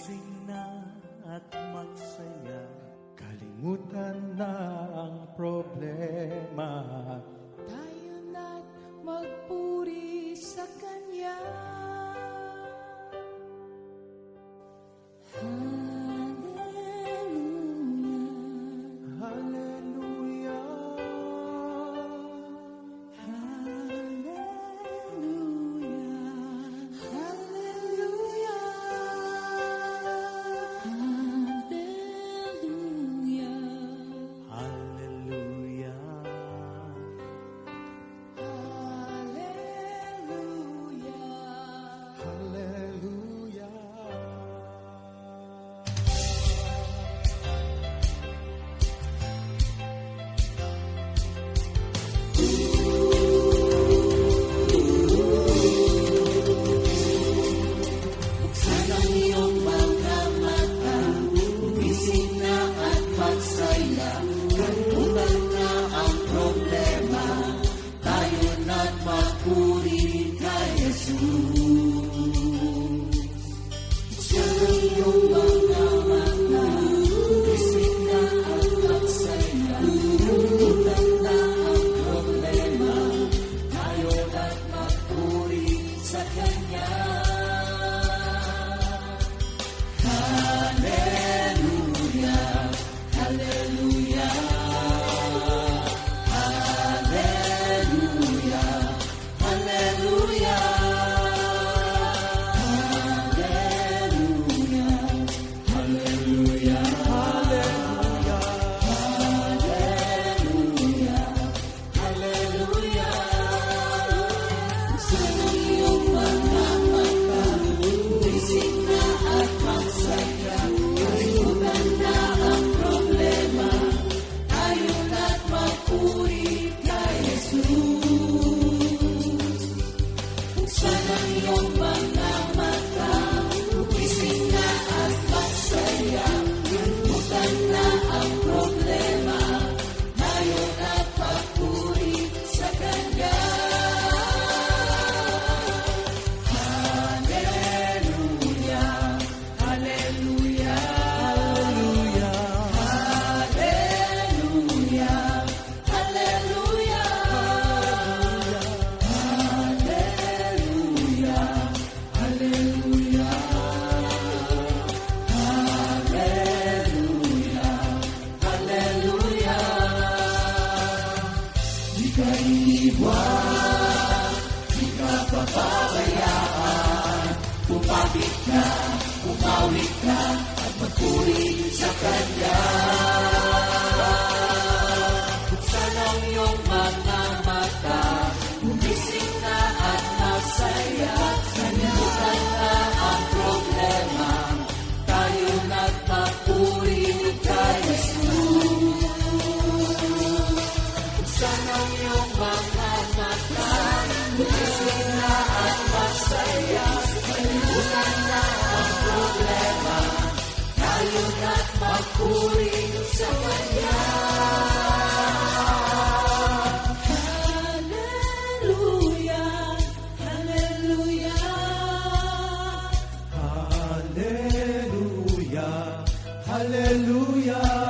Gumising na at magsaya, Kalimutan na ang problema. Tayo na't magpuri sa Kanya. Hallelujah.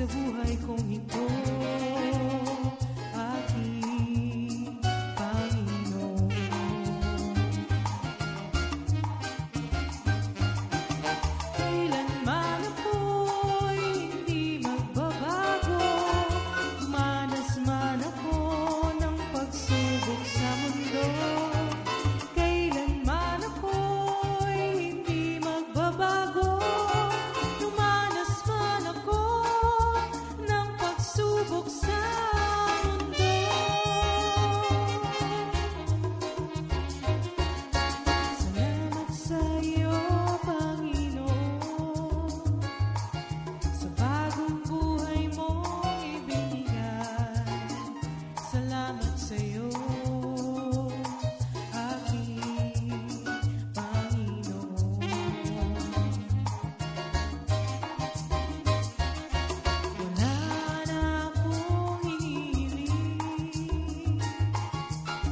sa buhay kong ito, aking Panginoon. Kailanman ako'y hindi magbabago, dumanas man ako ng pagsubok sa mundo. Kailanman ako'y hindi magbabago, dumanas man ako ng pagsubok sa mundo. Salamat sa iyo, Panginoon, sa bagong buhay mong ibinigay. Salamat sa iyo, aking Panginoon. Wala na akong hinihiling,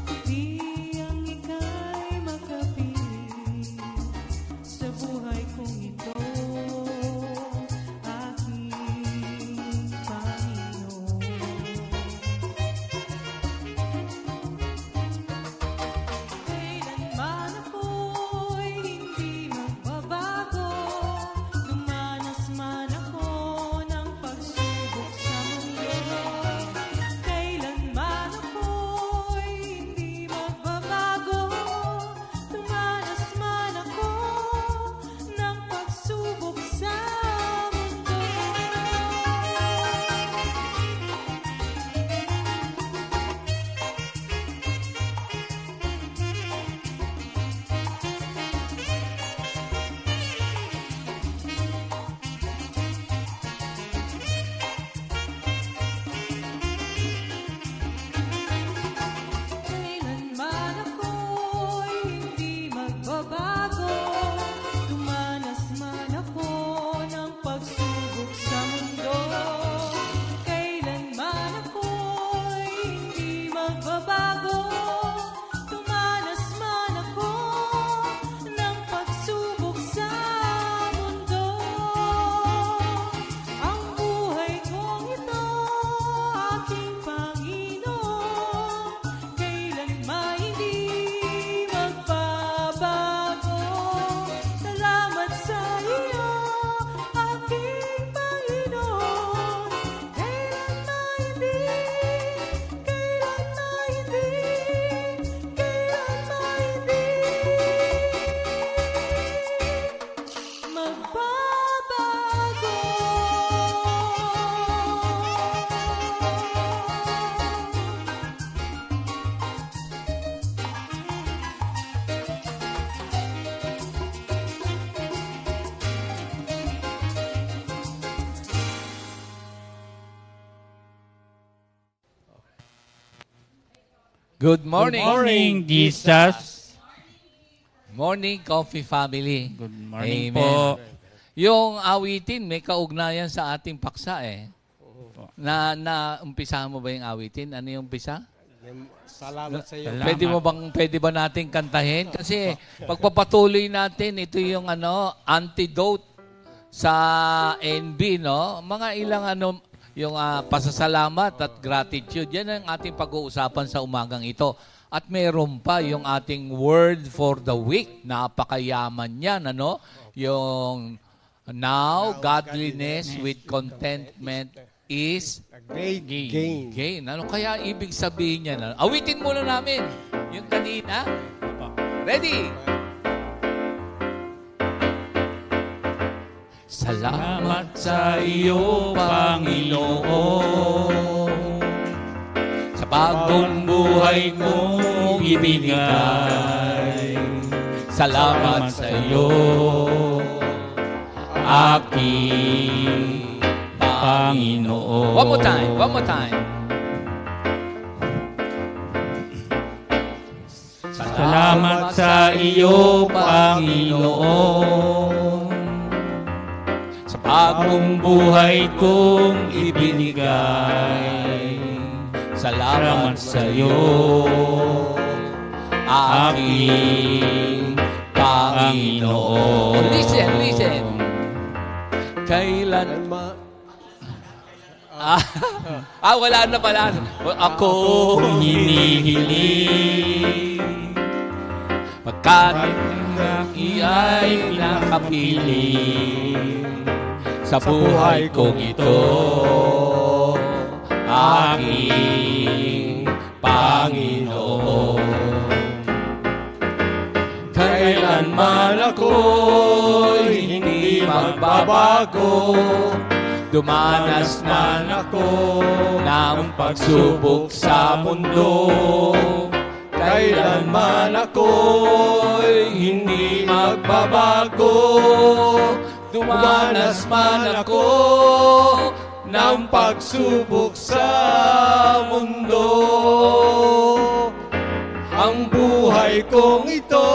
kundi ang ika'y makapiling sa buhay kong ito, aking Panginoon. Kailanman ako'y hindi magbabago, dumanas man ako ng pagsubok sa mundo. Kailanman ako'y hindi magbabago, dumanas man ako ng pagsubok sa mundo. Kailanman ako'y hindi magbabago, dumanas man ako ng pagsubok sa mundo. Kailanman ako'y hindi magbabago, dumanas man ako ng pagsubok sa mundo. Ang buhay kong ito, aking Panginoon, kailanman hindi magbabago. Salamat sa iyo, aking Panginoon, kailanman hindi, kailanman hindi, kailanman hindi magbabago. Good morning. Good morning, Jesus. Morning, Coffee Family. Good morning Amen. po. Yung awitin, may kaugnayan sa ating paksa eh. Umpisahan mo ba yung awitin? Ano yung umpisa? Salamat sa iyo. Salamat. Pwede ba nating kantahin? Kasi pagpapatuloy natin, ito yung antidote sa NB, no? Mga ilang yung pasasalamat at gratitude. Yan ang ating pag-uusapan sa umagang ito. At meron pa yung ating word for the week. Napakayaman yan, ano? Yung now, godliness with contentment is A great gain. gain. Ano kaya ibig sabihin niya? Awitin muna namin yung kanina. Ready? Salamat sa iyo, Panginoon, sa bagong buhay mong ibinigay. Salamat sa iyo, aking Panginoon. One more time, one more time. Salamat sa iyo, Panginoon, sa bagong buhay kong ibinigay. Salamat sa iyo, aking Panginoon. Listen, listen. Kailan Wala na pala. Ako hinihiling pagkat iya'y nakapiling sa buhay kong ito, aking Panginoon. Kailanman ako'y hindi magbabago, dumanas man ako ng pagsubok sa mundo. Kailanman ako'y hindi magbabago, dumanas man ako ng pagsubok sa mundo. Ang buhay kong ito,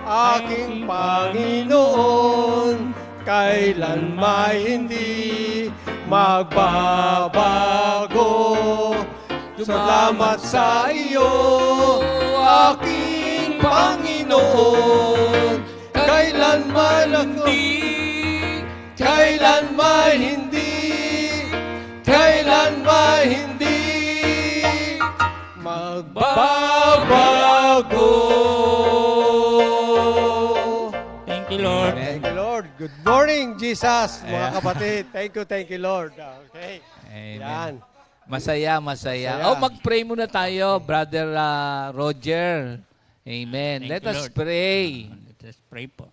aking Panginoon, kailanman hindi magbabago. Salamat sa iyo, aking Panginoon, kailanman hindi magbabago. Thank you, Lord. Thank you, Lord. Good morning, Jesus, mga kapatid. Thank you, Lord. Okay. Amen. Yan. Masaya. Mag-pray muna tayo, Brother Roger. Amen. Let Thank you, us Lord. pray. Let us pray po.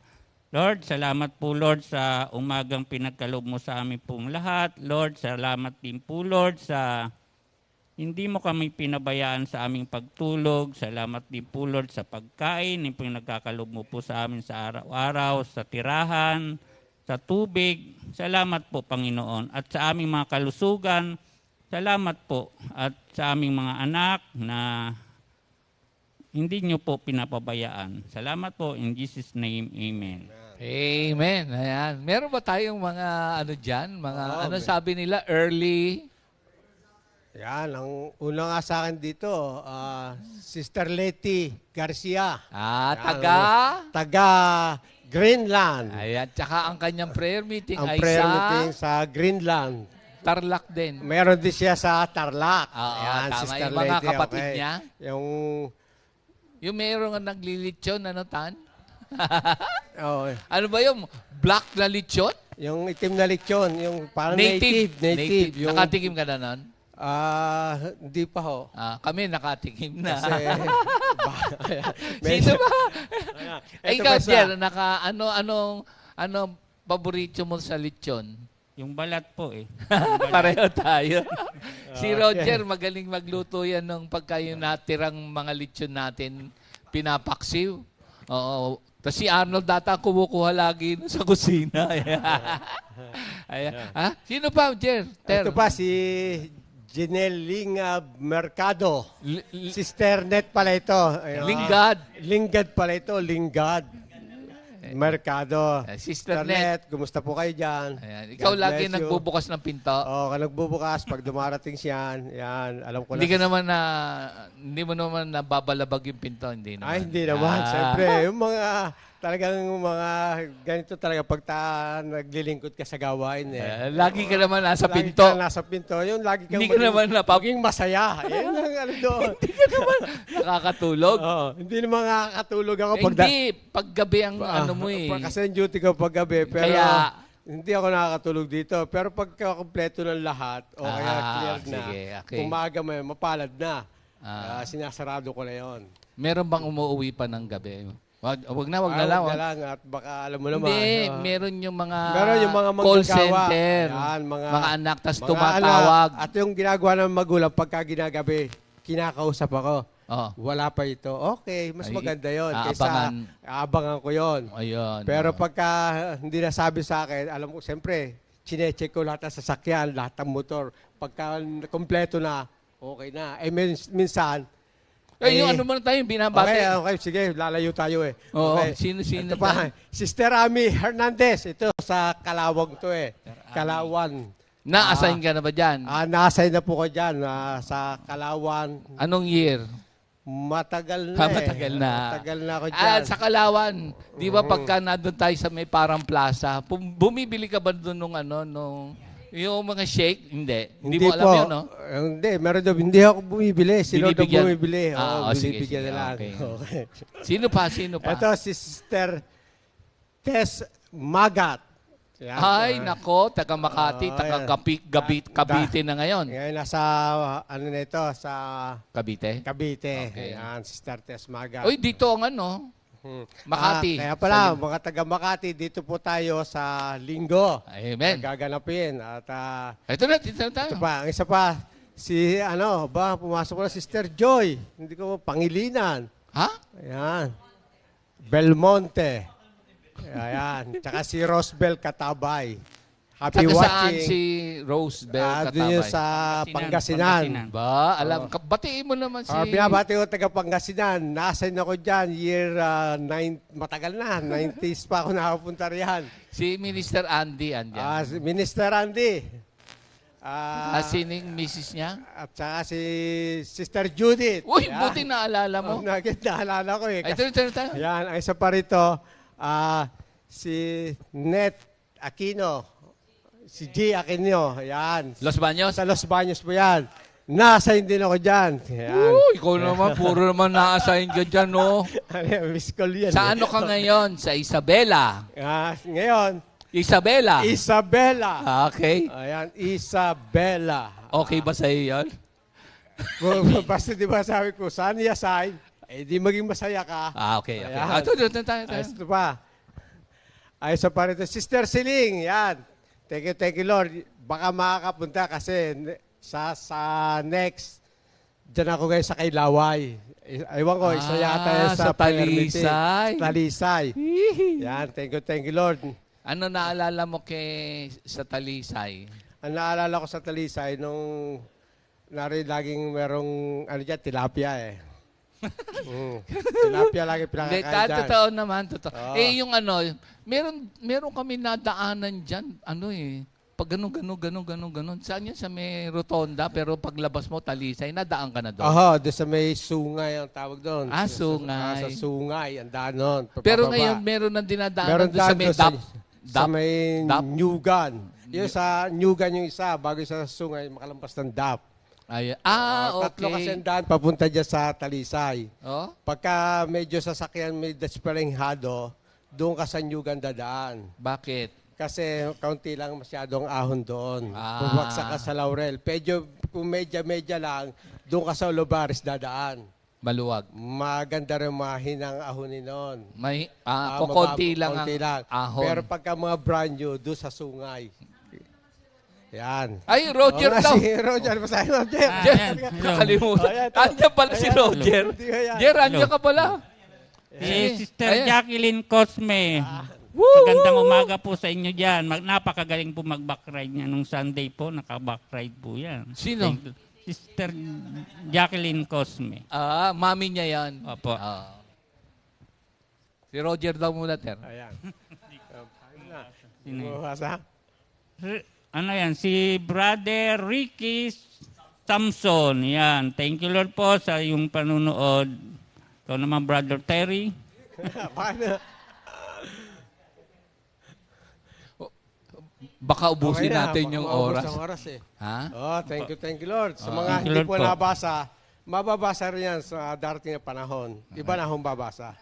Lord, salamat po, Lord, sa umagang pinagkaloob mo sa amin pong lahat. Lord, salamat din po, Lord, sa hindi mo kami pinabayaan sa aming pagtulog. Salamat din po, Lord, sa pagkain, yung nagkakaloob mo po sa amin sa araw-araw, sa tirahan, sa tubig. Salamat po, Panginoon. At sa aming mga kalusugan, salamat po. At sa aming mga anak na hindi nyo po pinapabayaan. Salamat po. In Jesus' name, Amen. Amen. Ayan. Meron ba tayong mga ano dyan? Ano sabi nila? Early? Yan, ang una nga sa akin dito, Sister Letty Garcia. Ah, Yan, taga Greenland. Ayan. Tsaka ang kanyang prayer meeting Ang ay prayer sa meeting sa Greenland. Tarlac din. Meron din siya sa Tarlac. Tama. Yung mga kapatid niya. Yung mayroong naglilitsyon, ano tan? Ano ba yung black na litsyon? Yung itim na lechon, yung parang native. Yung, Nakatikim ka na nun? hindi pa ho. Kami nakatikim na. Kasi, Sino ba? Ito Ikaw, pa sa- Jer, anong paborito mo sa lechon? Yung balat po eh. Pareho tayo. Si Roger, magaling magluto yan nung pagka yung natirang mga lechon natin, pinapaksiw. Oo. Tapos si Arnold data kumukuha lagi sa kusina. Ayan. Sino pa, Jer? Ito pa si Jeneling Mercado. Sister Net pala ito. Lingad. Lingad pala ito, Lingad. Mercado. Sister Net. Kumusta po kayo dyan? Ayan. Ikaw God lagi bless you. nagbubukas ng pinto. Oo, nagbubukas pag dumarating siya. Yan, alam ko Hindi mo naman nababalabag yung pinto, hindi naman. Ay, hindi naman. Siyempre, yung talagang mga ganito talaga pag naglilingkod ka sa gawain. Lagi ka naman nasa Lagi pinto. ka nasa pinto. Yung lagi kang Hindi ka naman maging masaya. Yan ang ano doon. Hindi ka naman nakakatulog. Oo, hindi naman nakakatulog ako Hindi, paggabi ang ano mo eh. Kasi yung duty ko paggabi. Pero Kaya, hindi ako nakakatulog dito. Pero pagka kompleto ng lahat, o kaya clear na, sige, okay. umaga may mapalad na. Sinasarado ko na yon. Meron bang umuwi pa ng gabi? Wag na lang. Wag na lang at baka alam mo naman. Hindi, meron yung mga, Meron yung mga call manggagawa. center, Yan, mga anak, tas mga tumatawag. anak. At yung ginagawa ng magulang pagka ginagabi, kinakausap ako. Oh. Wala pa ito. Okay, mas Ay, maganda yon aabangan. kaysa aabangan ko yon. Ayun. Pero pagka hindi nasabi sa akin, alam ko, siyempre, chinecheck ko lahat ng sasakyan, lahat ng motor. Pagka kompleto na, okay na. Minsan, yung ano man tayo, binabati. okay, sige, lalayo tayo eh. Oo, Okay. sino Ito pa, Sister Ami Hernandez. Ito sa Kalawang to eh. Kalawan. Na-assign ka na ba dyan? Na-assign na po ko dyan sa Kalawan. Anong year? Matagal na Matagal na. Matagal na ako dyan. Sa Kalawan, di ba pagka nandun tayo sa may parang plaza, bumibili ka ba doon nung Yung mga shake, hindi mo alam po. yun, no? Hindi, meron daw, hindi ako bumibili. Si Lord ang Binibigyan. bumibili. Sige, binibigyan sige, na lang. okay. Okay. Sino pa? Ito, si Sister Tess Magat. Yan. Ay, nako, taga Makati, taga Cavite na ngayon. Ngayon nasa, ano na ito, sa Cavite? Cavite. Okay. Yan, Sister Tess Magat. Uy, dito ang ano, Makati. Kaya pala, mga taga Makati, dito po tayo sa Linggo. Amen. Gaganapin. At Ito na tayo. ito pa, ang isa pa, si, pumasok po na Sister Joy. Hindi ko, Pangilinan. Ha? Ayan. Belmonte. Ayan. Tsaka si Rosbel Katabay. Happy Taga saan watching. si Rosebell Doon yun Katabay? sa Pangasinan. Pangasinan. Ba, alam, batiin mo naman si... Binabati ko taga Pangasinan. Nasa ako dyan, matagal na, 90s pa ako nakapunta riyan. Si Minister Andy, andyan. Si Minister Andy. Sining misis niya? At saka si Sister Judith. Uy, Ayan. buti naalala mo. Naalala ko eh. Ay, ito. Ayan, ang isa pa rito, si Net Aquino. Si G. Aquino. Ayan. Los Baños? Sa Los Baños po yan. Nasa-assign din ako dyan. Ayan. Ikaw naman, puro naman na-assign ka dyan, no? Miss call yan. Sa ano ka ngayon? Sa Isabela. Ngayon, Isabela. Isabela. Okay. Ayan, Isabela. Okay ba sa iyo yan? Basta di ba sabi ko, saan i-assign? Di maging masaya ka. Okay. Ayan. Ito, tayo. Ito pa. Ay, isa pa rito. Sister Siling, yan. Thank you, Lord. Baka makakapunta kasi sa next, dyan ako guys sa Kailaway. Ewan ko, isa yata yan sa prayer meeting. Talisay. Talisay. Yan, thank you, Lord. Ano naalala mo sa Talisay? Ang naalala ko sa Talisay, nung laging merong, tilapia eh. Tilapia lagi Hindi, pinakakain dyan. totoo naman, totoo. Oo. Yung meron kami nadaanan dyan, pag ganon. Saan yan? Sa may rotonda, pero paglabas mo, Talisay, nadaan ka na doon. Doon sa may sungay ang tawag doon. Sungay. Sa sungay, ang daan doon. Pero Papababa. ngayon, meron nang dinadaanan Meron doon sa daan may doon sa DAP. may DAP? Nyugan. Yung sa Nyugan yung isa, bago sa sungay, makalampas ng DAP. Okay. Tatlo kasi ang daan, papunta dyan sa Talisay. Oh? Pagka medyo sasakyan, may desperenghado, doon ka sa Nyugan dadaan. Bakit? Kasi kaunti lang masyadong ahon doon. Ah. Bumagsak ka sa Laurel. Kung medya lang, doon ka sa Olivares dadaan. Maluwag. Maganda rin mahinang ahonin noon. May, konti lang ang konti lang. ahon. Pero pagka mga brand new, doon sa sungay. Yan. Ay, Roger Oo nga, daw. Si Roger, basahin mo, Roger. Ayan. Nakalimutan. Ayan, Andiyan pala si Roger. Hindi ko yan. Jer, andiyan ka pala. Si Sister Ayan. Jacqueline Cosme. Magandang umaga po sa inyo dyan. Napakagaling po mag-backride niya nung Sunday po. Naka-backride po yan. Sino? Thank you. Sister Jacqueline Cosme. Mami niya yan. Opo. Si Roger daw muna, Ter. Ayan. Sino yun? Bumasa? Ano yan? Si Brother Ricky Samson. Yan. Thank you Lord po sa iyong panunood. Ikaw naman Brother Terry. Paano? Baka ubusin Okay na, natin baka yung maubos oras. ang oras eh. Ha? Thank you Lord. Sa mga Thank you, hindi Lord po po. nabasa, mababasa rin yan sa darating na panahon. Iba na akong babasa.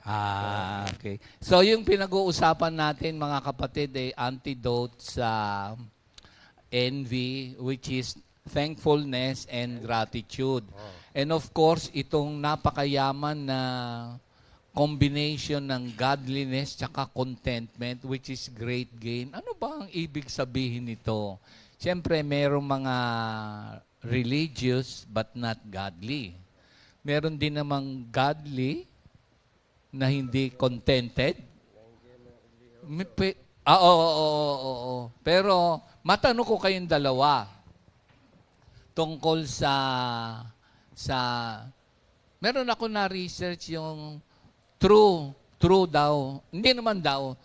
Okay. So yung pinag-uusapan natin mga kapatid ay antidote sa envy, which is thankfulness and gratitude. And of course, itong napakayaman na combination ng godliness tsaka contentment, which is great gain. Ano ba ang ibig sabihin nito? Siyempre, merong mga religious but not godly. Meron din namang godly na hindi contented. Oo. Pero matanong ko kayong dalawa tungkol sa meron ako na research yung true daw, hindi naman daw,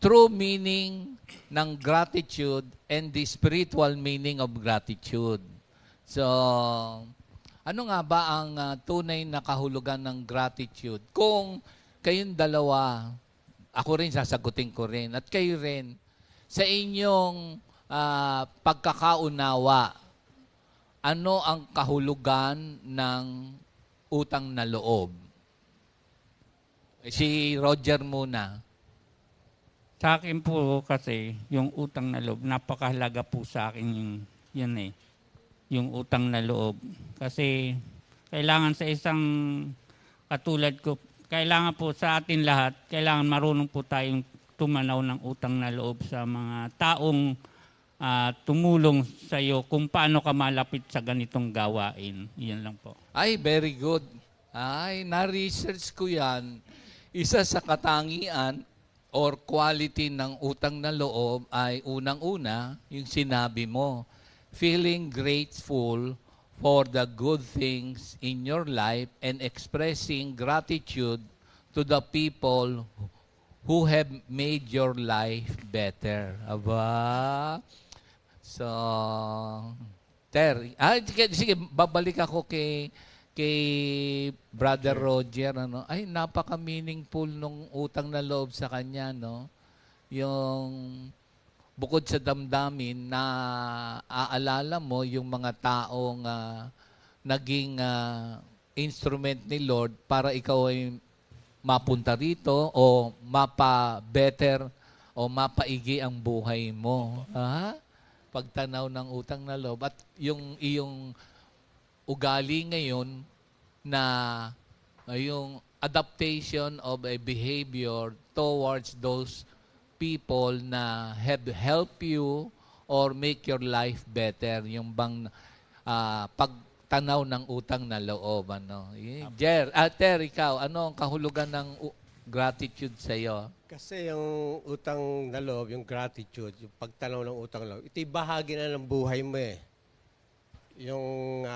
true meaning ng gratitude and the spiritual meaning of gratitude. So, ano nga ba ang tunay na kahulugan ng gratitude? Kung kayong dalawa, ako rin sasagutin ko rin, at kayo rin, sa inyong pagkakaunawa, ano ang kahulugan ng utang na loob? Si Roger muna. Sa akin po kasi, yung utang na loob, napakahalaga po sa akin yung utang na loob. Kasi kailangan sa isang katulad ko, kailangan po sa atin lahat, kailangan marunong po tayong tumanaw ng utang na loob sa mga taong tumulong sa iyo kung paano ka malapit sa ganitong gawain. Yan lang po. Ay, very good. Ay, na-research ko yan. Isa sa katangian or quality ng utang na loob ay unang-una, yung sinabi mo, feeling grateful for the good things in your life and expressing gratitude to the people who have made your life better. Aba? So, sige, babalik ako kay Brother Roger, ano? Ay, napaka-meaningful nung utang na loob sa kanya, no? Yung bukod sa damdamin na aalala mo yung mga taong naging instrument ni Lord para ikaw ay mapunta rito o mapa-better o mapaigi ang buhay mo. Pagtanaw ng utang na loob. At yung iyong ugali ngayon na yung adaptation of a behavior towards those people na have helped you or make your life better. Yung bang pagtanaw ng utang na loob. Ano? Ter, ikaw, ano ang kahulugan ng gratitude sa iyo? Kasi yung utang na loob, yung gratitude, yung pagtanaw ng utang na loob, ito'y bahagi na ng buhay mo eh. Yung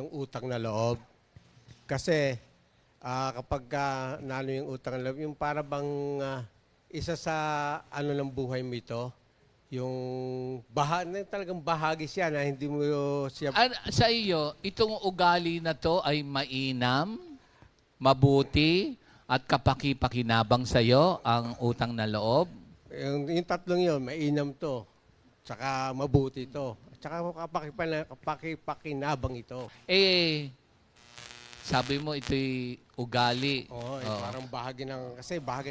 utang na loob. Kasi kapag nano yung utang na loob, yung para bang isa sa ano ng buhay mo ito, yung talagang bahagi siya na hindi mo siya... Sa iyo, itong ugali na to ay mainam, mabuti, at kapaki-pakinabang sa iyo ang utang na loob? Yung tatlong yun, mainam to, tsaka mabuti to, tsaka kapaki-pakinabang ito. Sabi mo ito'y ugali. Oo, parang bahagi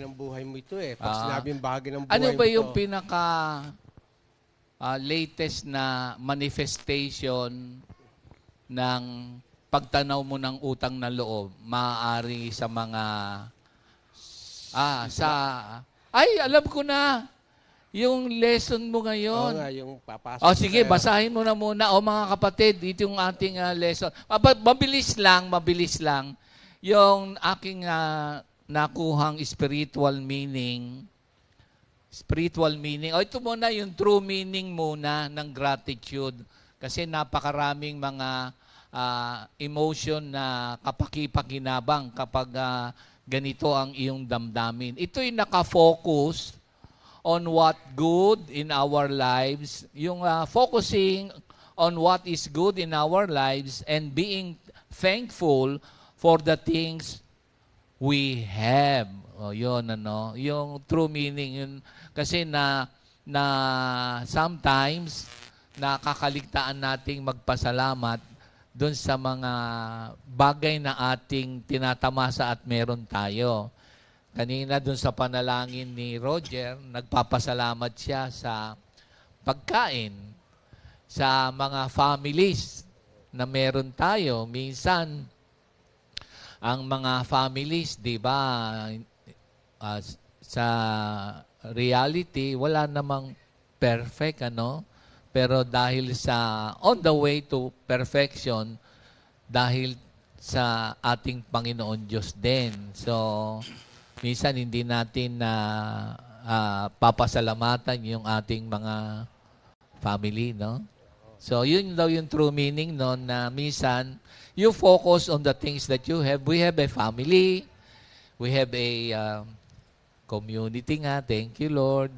ng buhay mo ito eh. Pag sinabing bahagi ng buhay ano mo ba yung ito, pinaka latest na manifestation ng pagtanaw mo ng utang na loob? Maaari sa mga alam ko na. Yung lesson mo ngayon. oo nga, yung papasok. Sige, basahin mo na muna. Mga kapatid, ito yung ating lesson. Mabilis lang. Yung aking nakuhang spiritual meaning. Ito muna yung true meaning muna ng gratitude. Kasi napakaraming mga emotion na kapaki-pakinabang kapag ganito ang iyong damdamin. Ito'y nakafocus on what good in our lives, yung focusing on what is good in our lives and being thankful for the things we have. Yun, ano, yung true meaning yun. Kasi na sometimes nakakaligtaan nating magpasalamat doon sa mga bagay na ating tinatamasa at meron tayo. Kanina doon sa panalangin ni Roger, nagpapasalamat siya sa pagkain, sa mga families na meron tayo. Minsan, ang mga families, di ba, sa reality, wala namang perfect, ano? Pero dahil sa on the way to perfection, dahil sa ating Panginoon Diyos din. So, minsan hindi natin na papasalamatan yung ating mga family, no? So, yun daw yung true meaning noon na minsan, you focus on the things that you have. We have a family. We have a community nga. Thank you, Lord.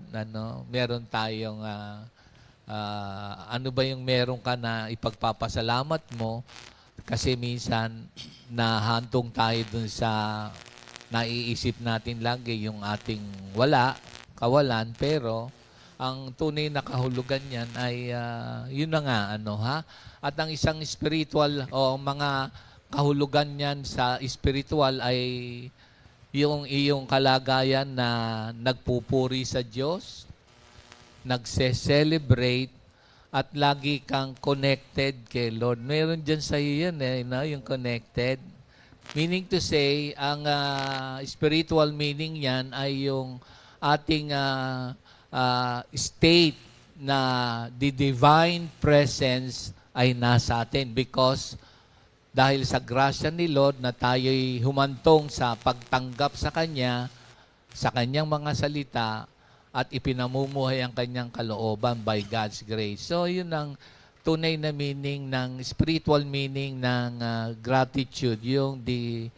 Meron tayong, ano ba yung meron ka na ipagpapasalamat mo? Kasi minsan, nahantong tayo dun sa naiisip natin lagi yung ating kawalan, pero ang tunay na kahulugan niyan ay yun na nga At ang isang spiritual o mga kahulugan niyan sa spiritual ay yung iyong kalagayan na nagpupuri sa Diyos, nagse-celebrate, at lagi kang connected kay Lord. Meron dyan sa iyo yan, yung connected. Meaning to say, ang spiritual meaning yan ay yung ating state na the divine presence ay nasa atin because dahil sa grasya ni Lord na tayo'y humantong sa pagtanggap sa Kanya, sa Kanyang mga salita, at ipinamumuhay ang Kanyang kalooban by God's grace. So, yun ang tunay na meaning ng spiritual meaning ng gratitude, yung the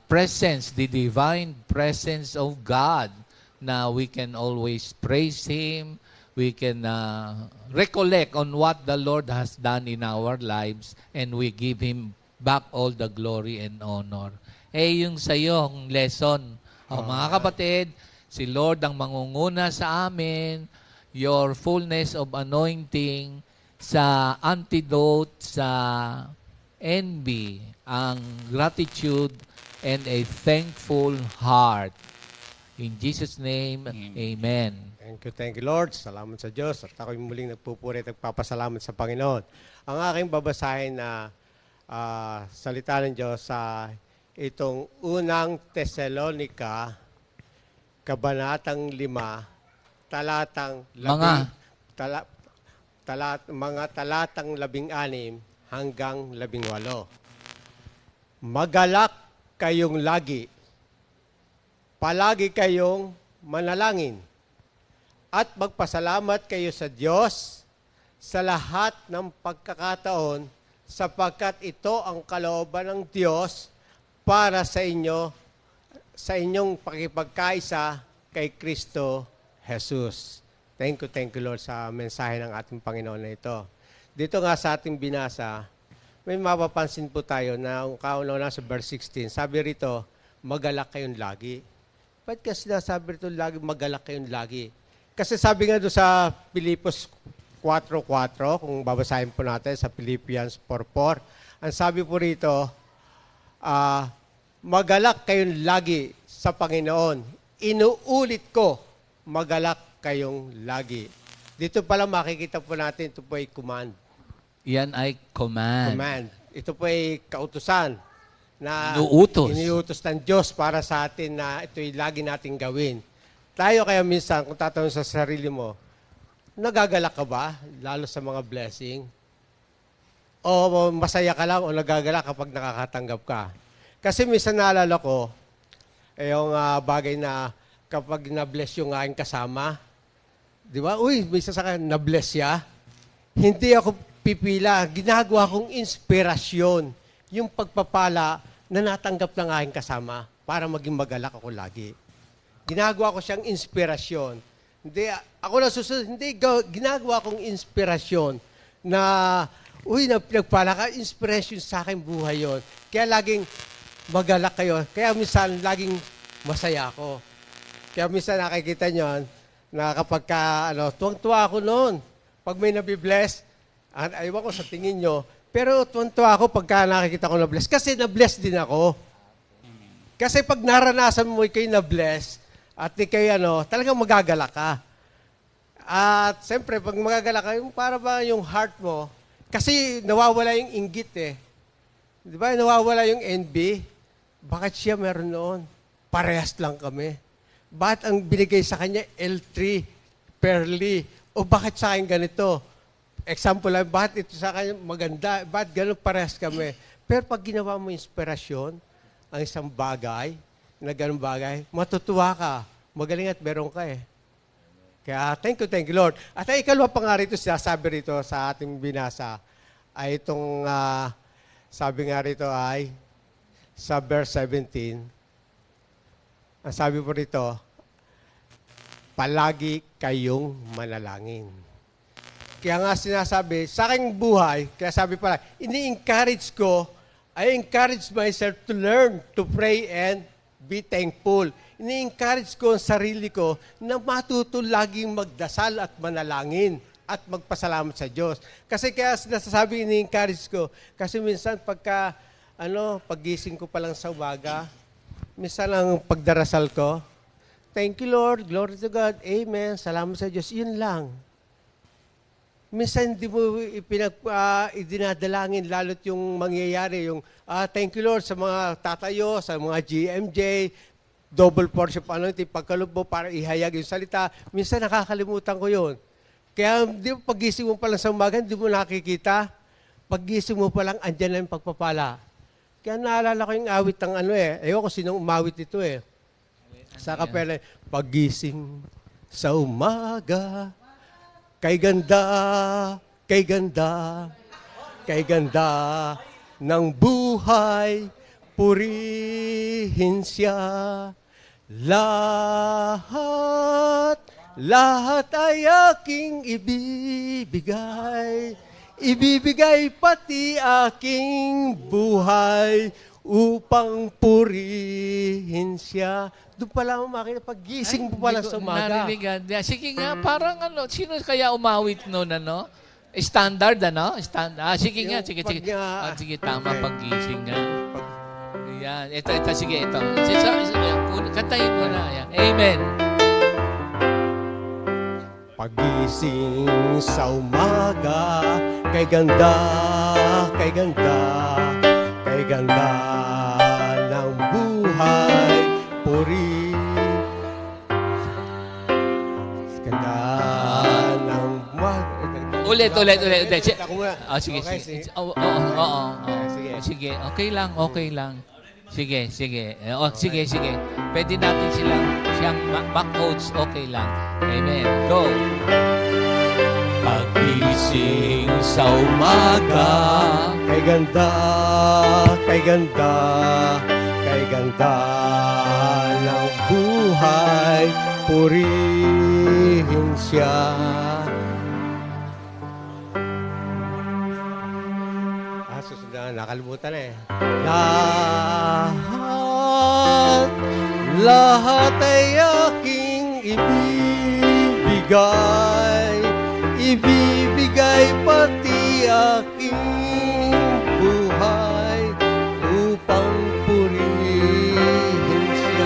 presence, the divine presence of God na we can always praise Him, we can recollect on what the Lord has done in our lives, and we give Him back all the glory and honor. Yung sa'yo, ang lesson. Mga kapatid, si Lord ang mangunguna sa amin, your fullness of anointing, sa antidote, sa envy, ang gratitude, and a thankful heart. In Jesus' name, Amen. Thank you, Lord. Salamat sa Diyos. At ako'y muling nagpupuri at nagpapasalamat sa Panginoon. Ang aking babasahin na salita ng Diyos sa itong unang Tesalonica, Kabanatang 5, talatang mga talatang 16 hanggang 18. Magalak kayong lagi. Palagi kayong manalangin. At magpasalamat kayo sa Diyos sa lahat ng pagkakataon sapagkat ito ang kalooban ng Diyos para sa inyo sa inyong pakipagkaisa kay Kristo Jesus. Thank you Lord sa mensahe ng ating Panginoon na ito. Dito nga sa ating binasa, may mapapansin po tayo na ang kauna sa verse 16, sabi rito, magalak kayong lagi. Ba't kasi sabi rito lagi, magalak kayong lagi? Kasi sabi nga doon sa Pilipos 4:4, kung babasahin po natin sa Philippians 4:4, ang sabi po rito, magalak kayong lagi sa Panginoon. Inuulit ko, magalak kayong lagi. Dito pala makikita po natin, ito po ay command. Yan ay command. Command. Ito po ay kautusan na iniutos ng Diyos para sa atin na ito'y lagi nating gawin. Tayo kaya minsan, kung tatanong sa sarili mo, nagagalak ka ba? Lalo sa mga blessing? O masaya ka lang o nagagalak kapag nakakatanggap ka? Kasi minsan naalala ko, yung bagay na kapag na-bless yung aking kasama, di ba? Uy, minsan sa akin, na-bless siya. Hindi ako pipila. Ginagawa kong inspirasyon yung pagpapala na natanggap ng aking kasama para maging magalak ako lagi. Ginagawa ko siyang inspirasyon. Hindi, ako na susunod, hindi, ginagawa kong inspirasyon na, uy, nagpala ka, inspirasyon sa aking buhay yon. Kaya laging magalak kayo. Kaya minsan, laging masaya ako. Kaya minsan nakikita nyo, na kapag tuwang-tuwa ako noon, pag may nabibless, ayaw ko sa tingin nyo, pero tuwang-tuwa ako pagka nakikita ko na-bless. Kasi na-bless din ako. Kasi pag naranasan mo kayo na-bless, at kayo talagang magagalak ka. At siyempre, pag magagalak ka, para ba yung heart mo, kasi nawawala yung inggit Di ba? Nawawala yung envy. Bakit siya meron noon? Parehas lang kami. Bakit ang binigay sa kanya L3, Perly? O bakit sa akin ganito? Example lang, bakit ito sa kanya maganda? Bakit ganun parehas kami? Pero pag ginawa mo inspirasyon, ang isang bagay, na ganun bagay, matutuwa ka. Magaling at meron ka Kaya thank you Lord. At ay ikalwa pa nga rito, sinasabi rito sa ating binasa, ay itong, sabi nga rito ay, sa verse 17, ang sabi po rito, palagi kayong manalangin. Kaya nga sinasabi, sa aking buhay, kaya sabi pala, ini-encourage ko, I encourage myself to learn to pray and be thankful. ini-encourage ko ang sarili ko na matuto laging magdasal at manalangin at magpasalamat sa Diyos. Kasi kaya nasasabi, ini-encourage ko. Kasi minsan paggising ko pa lang sa umaga, minsan ang pagdarasal ko, thank you Lord, glory to God, amen, salamat sa Diyos, yun lang. Minsan hindi mo idinadalangin, lalo't yung mangyayari, yung thank you Lord sa mga tatayo, sa mga GMJ, double portion pagkaloob mo para ihayag yung salita. Minsan nakakalimutan ko yun. Kaya paggising mo pa lang sa umaga, hindi mo nakikita. Paggising mo pa lang, andyan na yung pagpapala. Kaya naalala ko yung awit ng ewan ko sinong umawit ito Sa kapela, paggising sa umaga, kay ganda, kay ganda, kay ganda ng buhay, purihin siya. Lahat ay aking ibibigay, ibibigay pati aking buhay upang purihin siya. Doon pala makita, paggising mo pala sa umaga. Narinig. Sige nga, parang sino kaya umawit noon, Standard, sige nga, sige. Sige, tama, paggising nga. Yan, ito, sige, ito. Kantayin mo na. Yan. Amen. Pagising sa umaga, kay ganda, kay ganda, kay ganda ng buhay, ganda ng Ulit. Sige. Okay, Sige, okay lang. Sige. Sige. Pwede natin siyang backcodes, okay lang. Amen. Go. Pagising sa umaga, kay ganda, kay ganda, kay ganda ng buhay, purihin siya. Susunod na, nakalimutan Lahat ay aking ibibigay pati aking buhay upang purihin siya.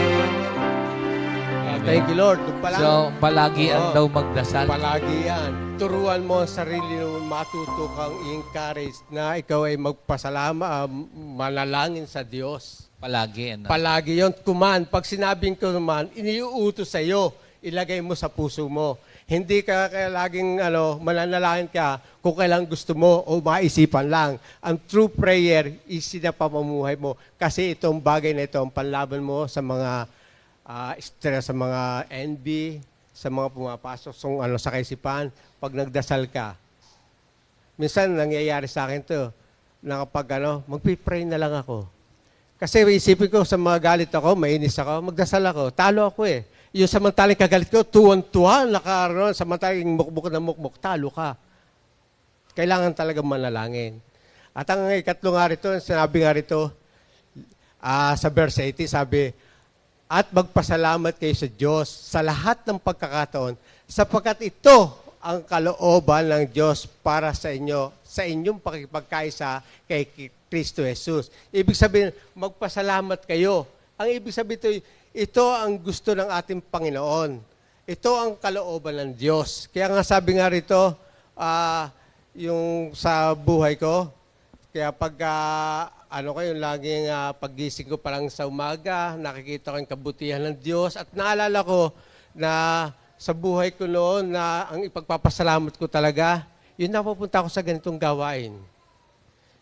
Thank you, Lord. So, palagi daw magdasal. Palagi yan. Turuan mo ang sarili mo, matuto kang i-encourage na ikaw ay manalangin sa Diyos. Palagi. Palagi yun. Pag sinabing ko naman, iniuutos sa iyo, ilagay mo sa puso mo. Hindi ka laging mananalangin ka kung kailan gusto mo o maisipan lang. Ang true prayer is sinapamumuhay mo. Kasi itong bagay na ito, ang panlaban mo sa mga stress, sa mga envy, sa mga pumapasok sa kaisipan, pag nagdasal ka. Minsan, nangyayari sa akin to na kapag magpipray na lang ako. Kasi isipin ko sa mga galit ako, mainis ako, magdasal ako, talo ako Yung samantaling kagalit ko, tuwan-tuwa, samantaling mukmuk na mukmuk, talo ka. Kailangan talaga manalangin. At ang ikatlo nga rito, sinabi nga rito, sa verse 80, sabi, at magpasalamat kayo sa Diyos sa lahat ng pagkakataon, sapagkat ito ang kalooban ng Diyos para sa inyo, sa inyong pakikipagkaisa kay Kristo Jesus. Ibig sabihin, magpasalamat kayo. Ang ibig sabihin ito ang gusto ng ating Panginoon. Ito ang kalooban ng Diyos. Kaya nga sabi nga rito, yung sa buhay ko, kaya pag yung laging paggising ko parang sa umaga, nakikita ko yung kabutihan ng Diyos at naalala ko na sa buhay ko noon na ang ipagpapasalamat ko talaga, yun napupunta ako sa ganitong gawain.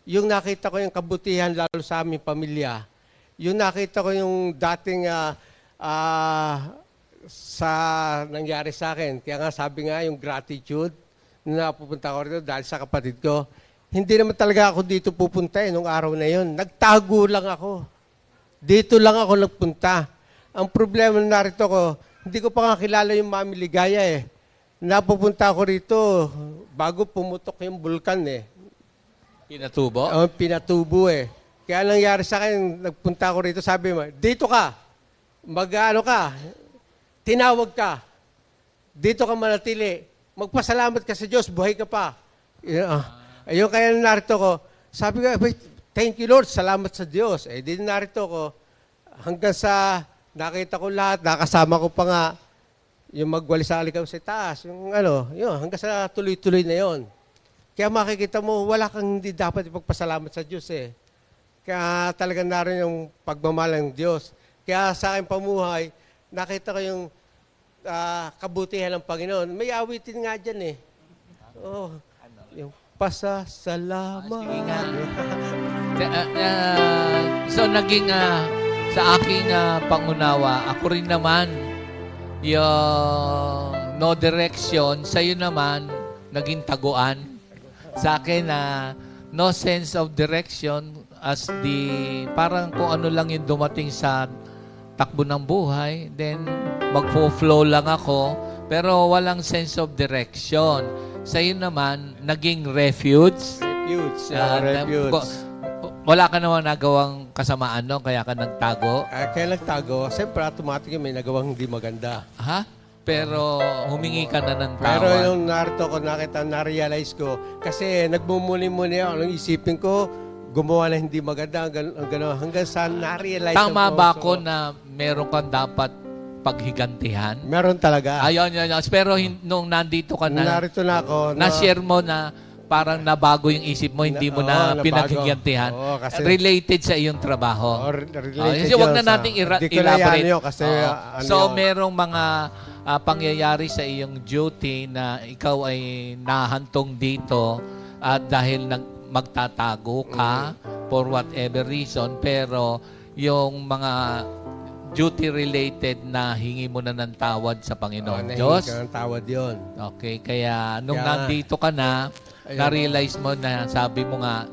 Yung nakita ko yung kabutihan lalo sa aming pamilya, yung nakita ko yung dating sa nangyari sa akin. Kaya nga sabi nga yung gratitude, na napupunta ko rito dahil sa kapatid ko, hindi naman talaga ako dito pupunta nung araw na yun. Nagtago lang ako. Dito lang ako nagpunta. Ang problema narito ko, hindi ko pa nga kilala yung Mami Ligaya Napupunta ako rito bago pumutok yung bulkan Pinatubo? Pinatubo Kaya nangyari sa akin, nagpunta ako rito, sabi mo, dito ka. mag-ano ka, tinawag ka, dito ka manatili, magpasalamat ka sa Diyos, buhay ka pa. Ayun kaya narito ko, sabi ko, thank you Lord, salamat sa Diyos. Di narito ko, hanggang sa nakita ko lahat, nakasama ko pa nga, yung magwalisali kami sa taas, yung yun, hanggang sa tuloy-tuloy na yon. Kaya makikita mo, wala kang hindi dapat ipagpasalamat sa Diyos Kaya talagang naroon yung pagmamahal ng Diyos. Kaya sa aking pamuhay, nakita ko yung kabutihan ng Panginoon. May awitin nga dyan yung pasasalamat. Sige nga. So naging sa aking pangunawa, ako rin naman yung no direction, sa'yo naman naging taguan. Sa akin no sense of direction as parang kung ano lang yung dumating sa takbo ng buhay, then magfo-flow lang ako, pero walang sense of direction. Sa'yo naman, naging refuge. Refuge. Wala ka naman nagawang kasamaan, no? Kaya ka nagtago. Kaya nagtago, siyempre automatic may nagawang hindi maganda. Ha? Pero humingi ka na ng tawad. Pero yung narito ko, na-realize ko, kasi nagmumuni-muni ako, nung isipin ko, gumawa na hindi maganda, hanggang sa na-realize. Tama ba ako na meron kang dapat paghigantihan? Meron talaga. Ayun. Pero nung nandito ka na, narito na ako, na-share mo na parang nabago yung isip mo, hindi mo na nabago. pinaghigantihan. Kasi related sa iyong trabaho. Related Kasi wag na nating elaborate. Yun, kasi, so, merong mga pangyayari sa iyong duty na ikaw ay nahantong dito at dahil magtatago ka for whatever reason, pero yung mga duty-related na hingi mo na ng tawad sa Panginoon Diyos. Nahingi ka ng tawad yun. Okay, kaya nung nandito ka na, na-realize mo na sabi mo nga,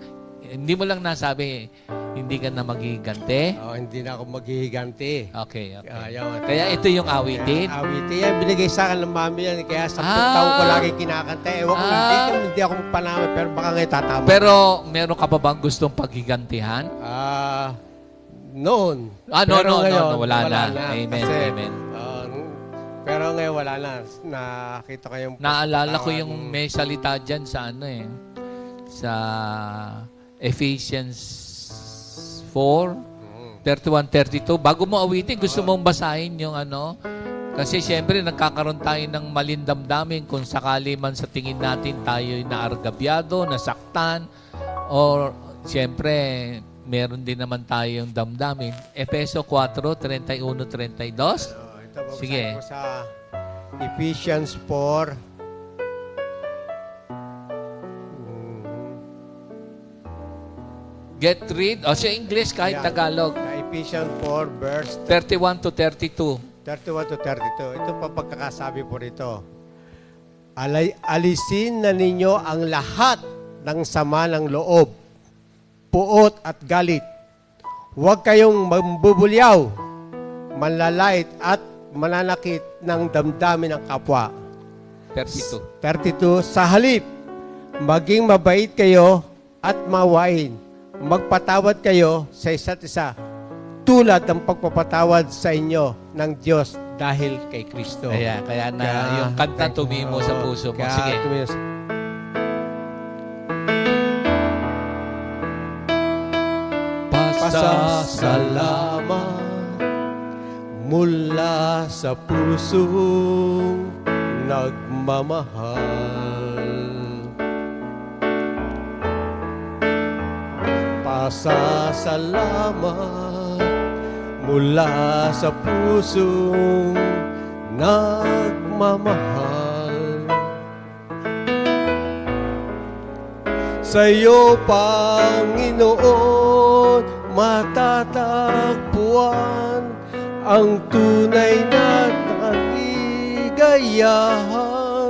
hindi mo lang nasabi, hindi ka na maghihiganti. Hindi na ako maghihiganti. Okay. Ayun. Kaya ito yung awitin. Awitin yan, binigay sa akin ng mami yan. Kaya 10 taon ko lagi kinakanta. Ewan ko, hindi ako panamay, pero baka ngayon tatama. Pero meron ka pa bang gustong paghigantihan? Noon. No, wala na. Amen, Kasi, amen. Pero ngayon wala na. Nakita ko yung... Naalala ko yung may salita dyan sa sa Ephesians 4, 31-32. Bago mo awitin, gusto mong basahin yung kasi siyempre nagkakaroon tayo ng malindamdamin kung sakali man sa tingin natin tayo naargabyado, nasaktan, or siyempre meron din naman tayong damdamin. Efeso 4:31-32. Sige. Ko sa Ephesians 4. Get rid. Sa English kahit Tagalog. Ephesians 4 verse 31-32. 31-32. Ito pa pagkakasabi po rito. Alisin na ninyo ang lahat ng sama ng loob, puot at galit. Huwag kayong mambubulyaw, manlalait at mananakit ng damdamin ng kapwa. 32. Sa halip, maging mabait kayo at mawain. Magpatawad kayo sa isa't isa, tulad ng pagpapatawad sa inyo ng Diyos dahil kay Kristo. Kaya yung kanta tumimo sa puso mo. Sige. Pasasalamat mula sa pusong nagmamahal. Pasasalamat mula sa pusong nagmamahal. Sa iyo, Panginoon, matatagpuan ang tunay na kaligayahan.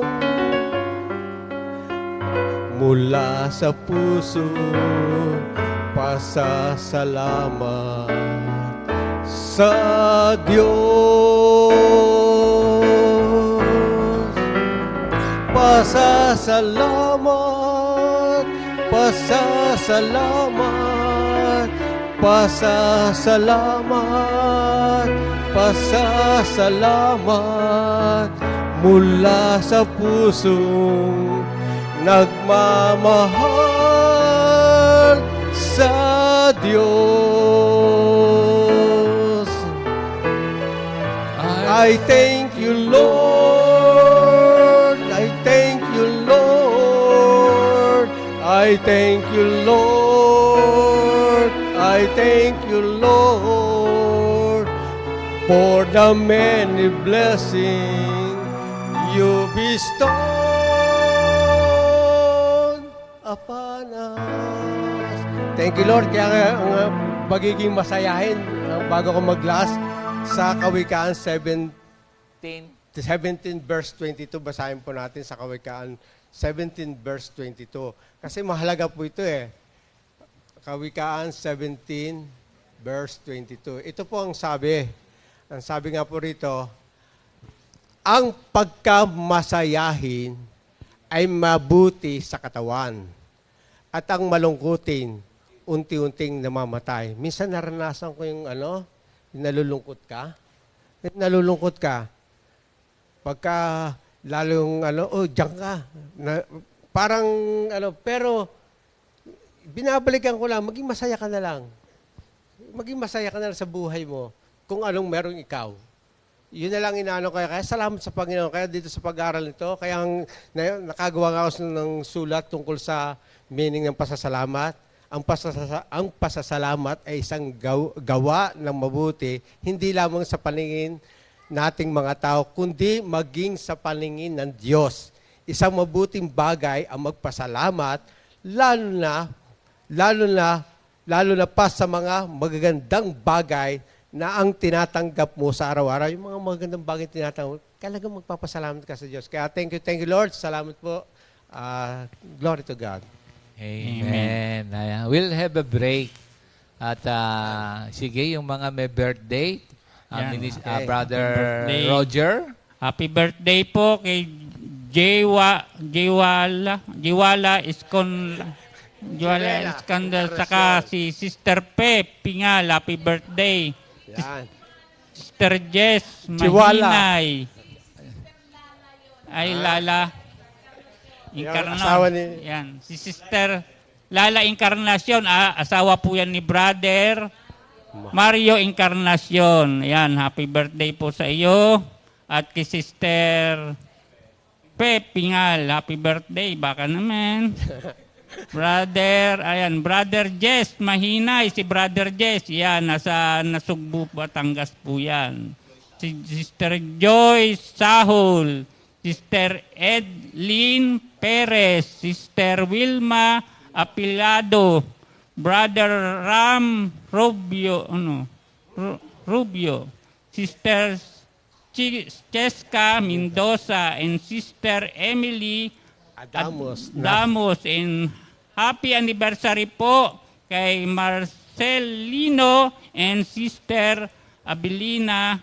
Mula sa puso, pasasalamat sa Diyos. Pasasalamat, pasasalamat, pasasalamat pasasalamat mula sa pusong nagmamahal sa Diyos. I thank you, Lord. I thank you, Lord. I thank you, Lord. I thank you, Lord, for the many blessings you bestowed upon us. Thank you, Lord. Kaya ang magiging masayahin bago ko mag-last sa Kawikaan 17 verse 22. Basahin po natin sa Kawikaan 17 verse 22. Kasi mahalaga po ito eh. Kawikaan 17 verse 22. Ito po ang sabi. Ang sabi nga po rito, ang pagkamasayahin ay mabuti sa katawan at ang malungkutin unti-unting namamatay. Minsan naranasan ko yung nalulungkot ka. Nalulungkot ka. Pagka lalong diyan ka. Parang pero binabalikan ko lang, maging masaya ka na lang. Maging masaya ka na lang sa buhay mo kung anong meron ikaw. Yun na lang inaano ko. Kaya salamat sa Panginoon. Kaya dito sa pag-aaral nito, kaya nakagawa nga ako ng sulat tungkol sa meaning ng pasasalamat. Ang pasasalamat ay isang gawa ng mabuti, hindi lamang sa paningin nating mga tao, kundi maging sa paningin ng Diyos. Isang mabuting bagay ang magpasalamat, lalo na pa sa mga magagandang bagay na ang tinatanggap mo sa araw-araw. Yung mga magagandang bagay tinatanggap mo, talagang magpapasalamat ka sa Diyos. Kaya thank you Lord. Salamat po. Glory to God. Amen. Ayan. We'll have a break. At sige, yung mga may birthday, Brother birthday. Roger. Happy birthday po kay Jiwala Iskandar, saka si Sister Pep Pingal, happy birthday. Yan. Sister Jess Jiwala. Mahinay. Ay, Lala. Asawa ni... Yan. Si Sister Lala Encarnacion, asawa po yan ni Brother Mario Encarnacion. Yan, happy birthday po sa iyo. At kay Sister Pep Pingal, happy birthday. Baka naman. Brother Jess Mahinay, si Brother Jess, yan, nasa Nasugbu, Batangas po yan. Si Sister Joyce Sahol, Sister Edlyn Perez, Sister Wilma Apilado, Brother Ram Rubio, Sister Cheska Mendoza, and Sister Emily Damos, and happy anniversary po kay Marcelino and Sister Abilina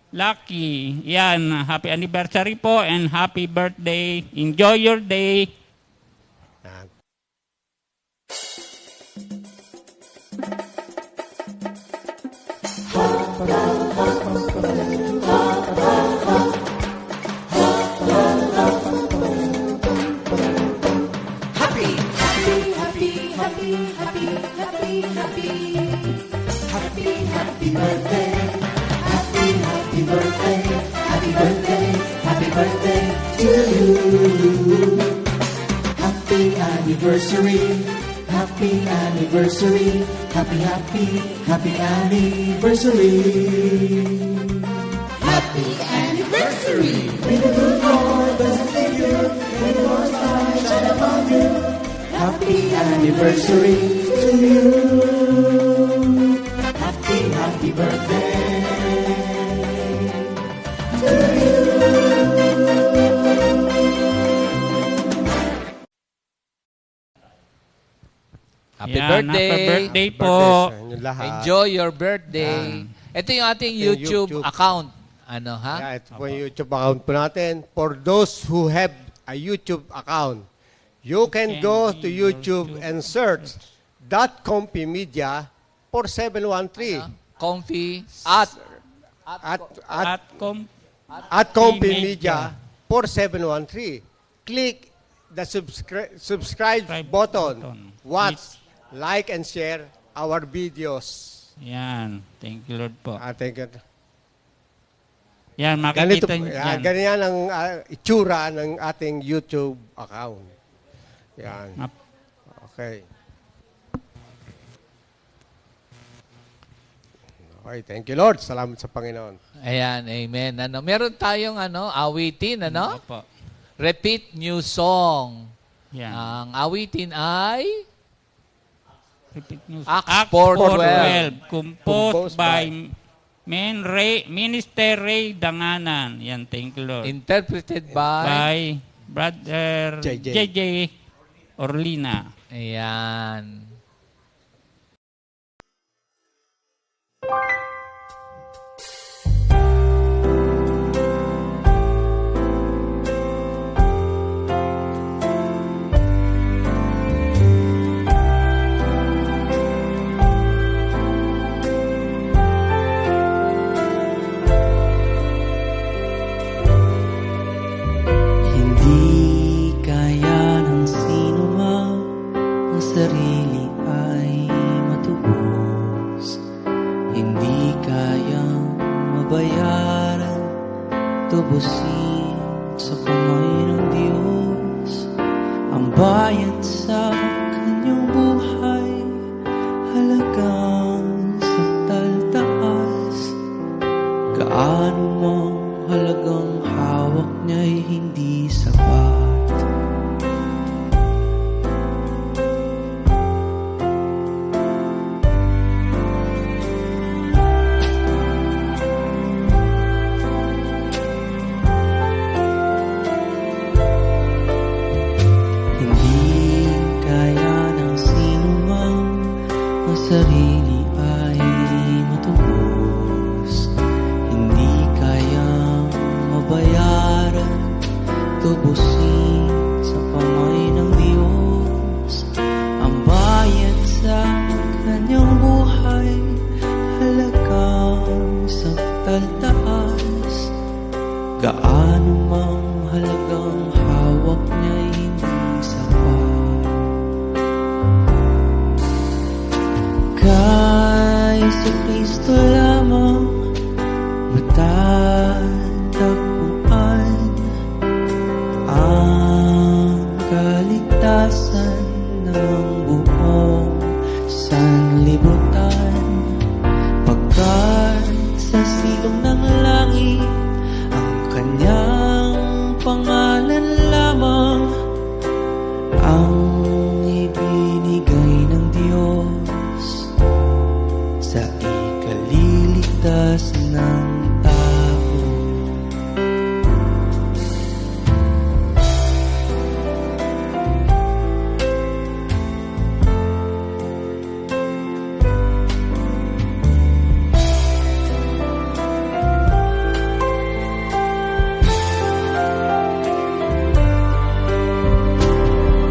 Lucky. Yan, happy anniversary po and happy birthday. Enjoy your day. Happy anniversary, happy anniversary. Happy anniversary. May the good Lord bless and save you, may the Lord's light shine upon you. Happy anniversary to you. Happy birthday to you. Happy Yan, birthday. Happy birthday po. Birthday sa inyo lahat. Enjoy your birthday. Ito yung ating YouTube account. Ano ha? Yeah, ito po yung YouTube account po natin. For those who have a YouTube account, you can go to YouTube and search .compimedia 4713. Comfy at at Compi Compi Media 4713. Click the subscribe button. Watch, like, and share our videos. Yan. Thank you, Lord po. Thank you. Yan, Ganito, makikita nyo yan. ganyan ang itsura ng ating YouTube account. Yan. Okay. Okay, thank you, Lord. Salamat sa Panginoon. Ayan, amen. Meron tayong awitin, Opo. Repeat new song. Yan. Ang awitin ay Repeat news. Acts 4:12. Composed by Minister Ray Danganan. Yan, thank you, Lord. interpreted By Brother JJ. JJ Orlina. Ayan. Hindi kaya ng sino man ang sarili ay matubos. Hindi kayang mabayaran, tubusin sa kamay ng Diyos. Ang bayad sa kanyang buhay, halagang sakdal-taas. Gaano mang halagang hawak niya'y hindi sapat. Hindi kaya ng sino man ang sarili ay matubos. Hindi kayang mabayaran, tubusin sa kamay ng Diyos. Ang bayad sa kanyang buhay, halagang sakdal-taas. Gaano mang halagang hawak niya'y hindi sapat. Kay sa Kristo lamang matatagpuan ang kaligtasan ng buong sanlibutan. Pagkat sa silong ng langit ang kanyang pangalan lamang ang ibinigay ng Diyos sa ikaliligtas ng tao.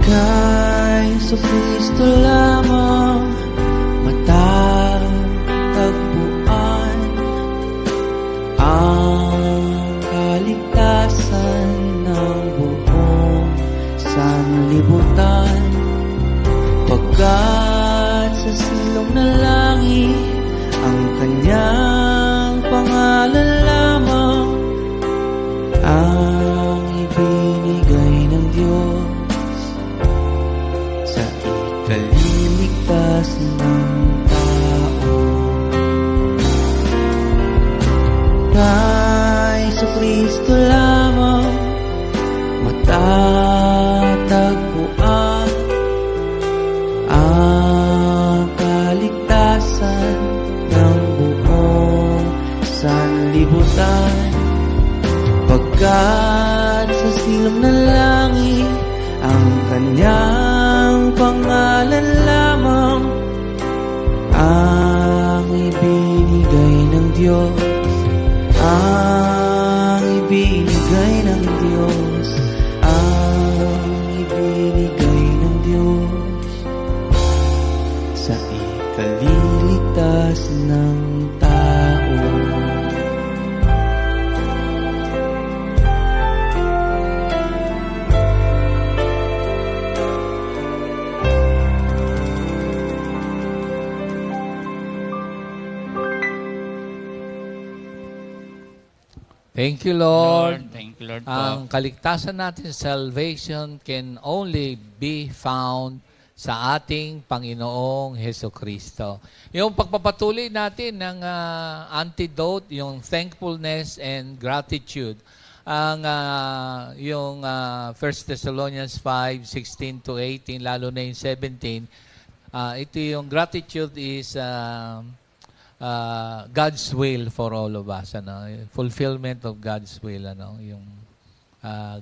Kay sa Kristo lamang matatagpuan ang kaligtasan ng buong sanlibutan. Pagkat sa silong ng langit ang kanyang pangalan lamang ang ibinigay ng Diyos sa ikaliligtas ng tao. Kay sa Kristo lamang matatagpuan ang kaligtasan ng buong sanlibutan. Pagkat sa silong ng langit ang kanyang pangalan lamang ang ibinigay ng Diyos, ang ibinigay ng Diyos, ang ibinigay ng Diyos sa ikaliligtas ng tao. Thank you, Lord. Thank you, Lord po. Ang kaligtasan natin, salvation, can only be found sa ating Panginoong Heso Kristo. Yung pagpapatuloy natin ng antidote, yung thankfulness and gratitude, ang yung 1 Thessalonians 5:16 to 18, lalo na yung 17, ito yung gratitude is God's will for all of us, fulfillment of God's will, yung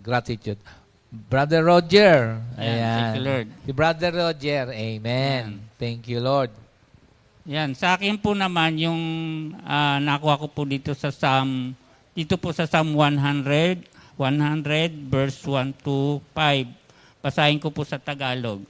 gratitude. Brother Roger. Thank you, Lord. Si Brother Roger. Amen. Thank you, Lord. Yan, sa akin po naman yung nakuha ko po dito sa Psalm 100 verse 1 to 5. Basahin ko po sa Tagalog.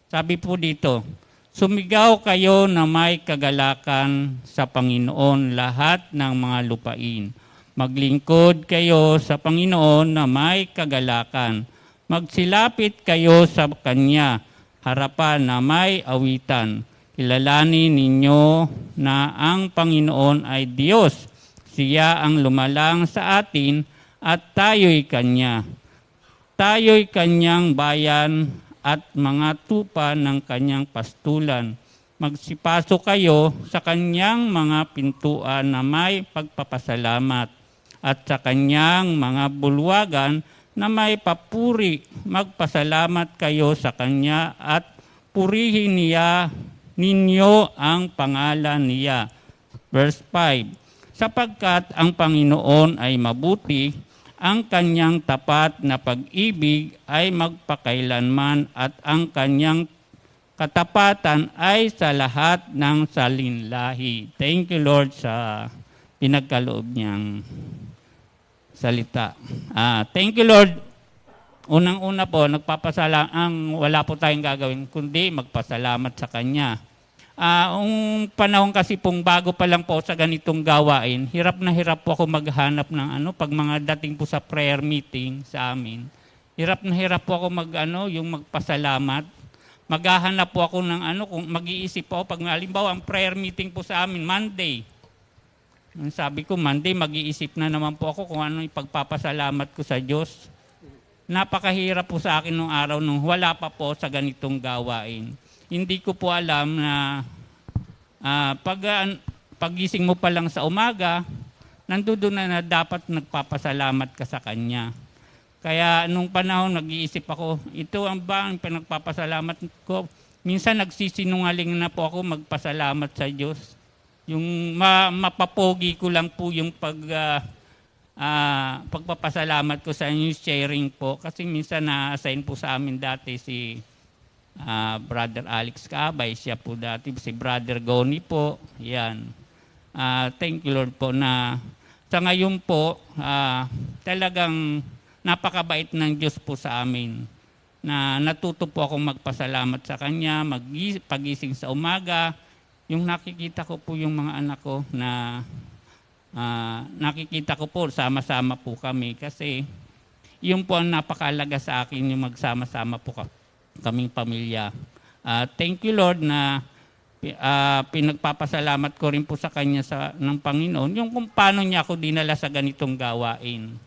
Sabi po dito, sumigaw kayo na may kagalakan sa Panginoon lahat ng mga lupain. Maglingkod kayo sa Panginoon na may kagalakan. Magsilapit kayo sa Kanya, harapan na may awitan. Kilalanin ninyo na ang Panginoon ay Diyos. Siya ang lumalang sa atin at tayo'y Kanya. Tayo'y Kanyang bayan at mga tupa ng Kanyang pastulan. Magsipasok kayo sa Kanyang mga pintuan na may pagpapasalamat at sa Kanyang mga bulwagan na may papuri. Magpasalamat kayo sa Kanya at purihin ninyo ang pangalan niya. Verse 5, sapagkat ang Panginoon ay mabuti, ang Kanyang tapat na pag-ibig ay magpakailanman at ang Kanyang katapatan ay sa lahat ng salinlahi. Thank you, Lord, sa pinagkaloob niyang salita. Thank you, Lord. Unang-una po, wala po tayong gagawin, kundi magpasalamat sa Kanya. Panahon kasi pong bago pa lang po sa ganitong gawain, hirap na hirap po ako maghanap ng pag mga dating po sa prayer meeting sa amin. Hirap na hirap po ako yung magpasalamat. Maghahanap po ako ng kung mag-iisip po ako, pag halimbawa ang prayer meeting po sa amin, Monday. Sabi ko, Monday, mag-iisip na naman po ako kung ano yung pagpapasalamat ko sa Diyos. Napakahirap po sa akin nung araw nung wala pa po sa ganitong gawain. Hindi ko po alam na pagising mo pa lang sa umaga, nandoon na dapat nagpapasalamat ka sa Kanya. Kaya nung panahon, nag-iisip ako, ito ang ba ang pinagpapasalamat ko? Minsan nagsisinungaling na po ako magpasalamat sa Diyos. Yung mapapogi ko lang po yung pagpapasalamat ko sa inyo, sharing po. Kasi minsan na-assign po sa amin dati si Brother Alex Cabay, siya po dati, si Brother Goni po, yan. Thank you, Lord po, na sa ngayon po, talagang napakabait ng Diyos po sa amin. Na natuto po akong magpasalamat sa Kanya, pagising sa umaga. Yung nakikita ko po yung mga anak ko na nakikita ko po, sama-sama po kami. Kasi yun po ang napakalaga sa akin, yung magsama-sama po kaming pamilya. Thank you, Lord, na pinagpapasalamat ko rin po sa Kanya ng Panginoon, yung kung paano niya ako dinala sa ganitong gawain.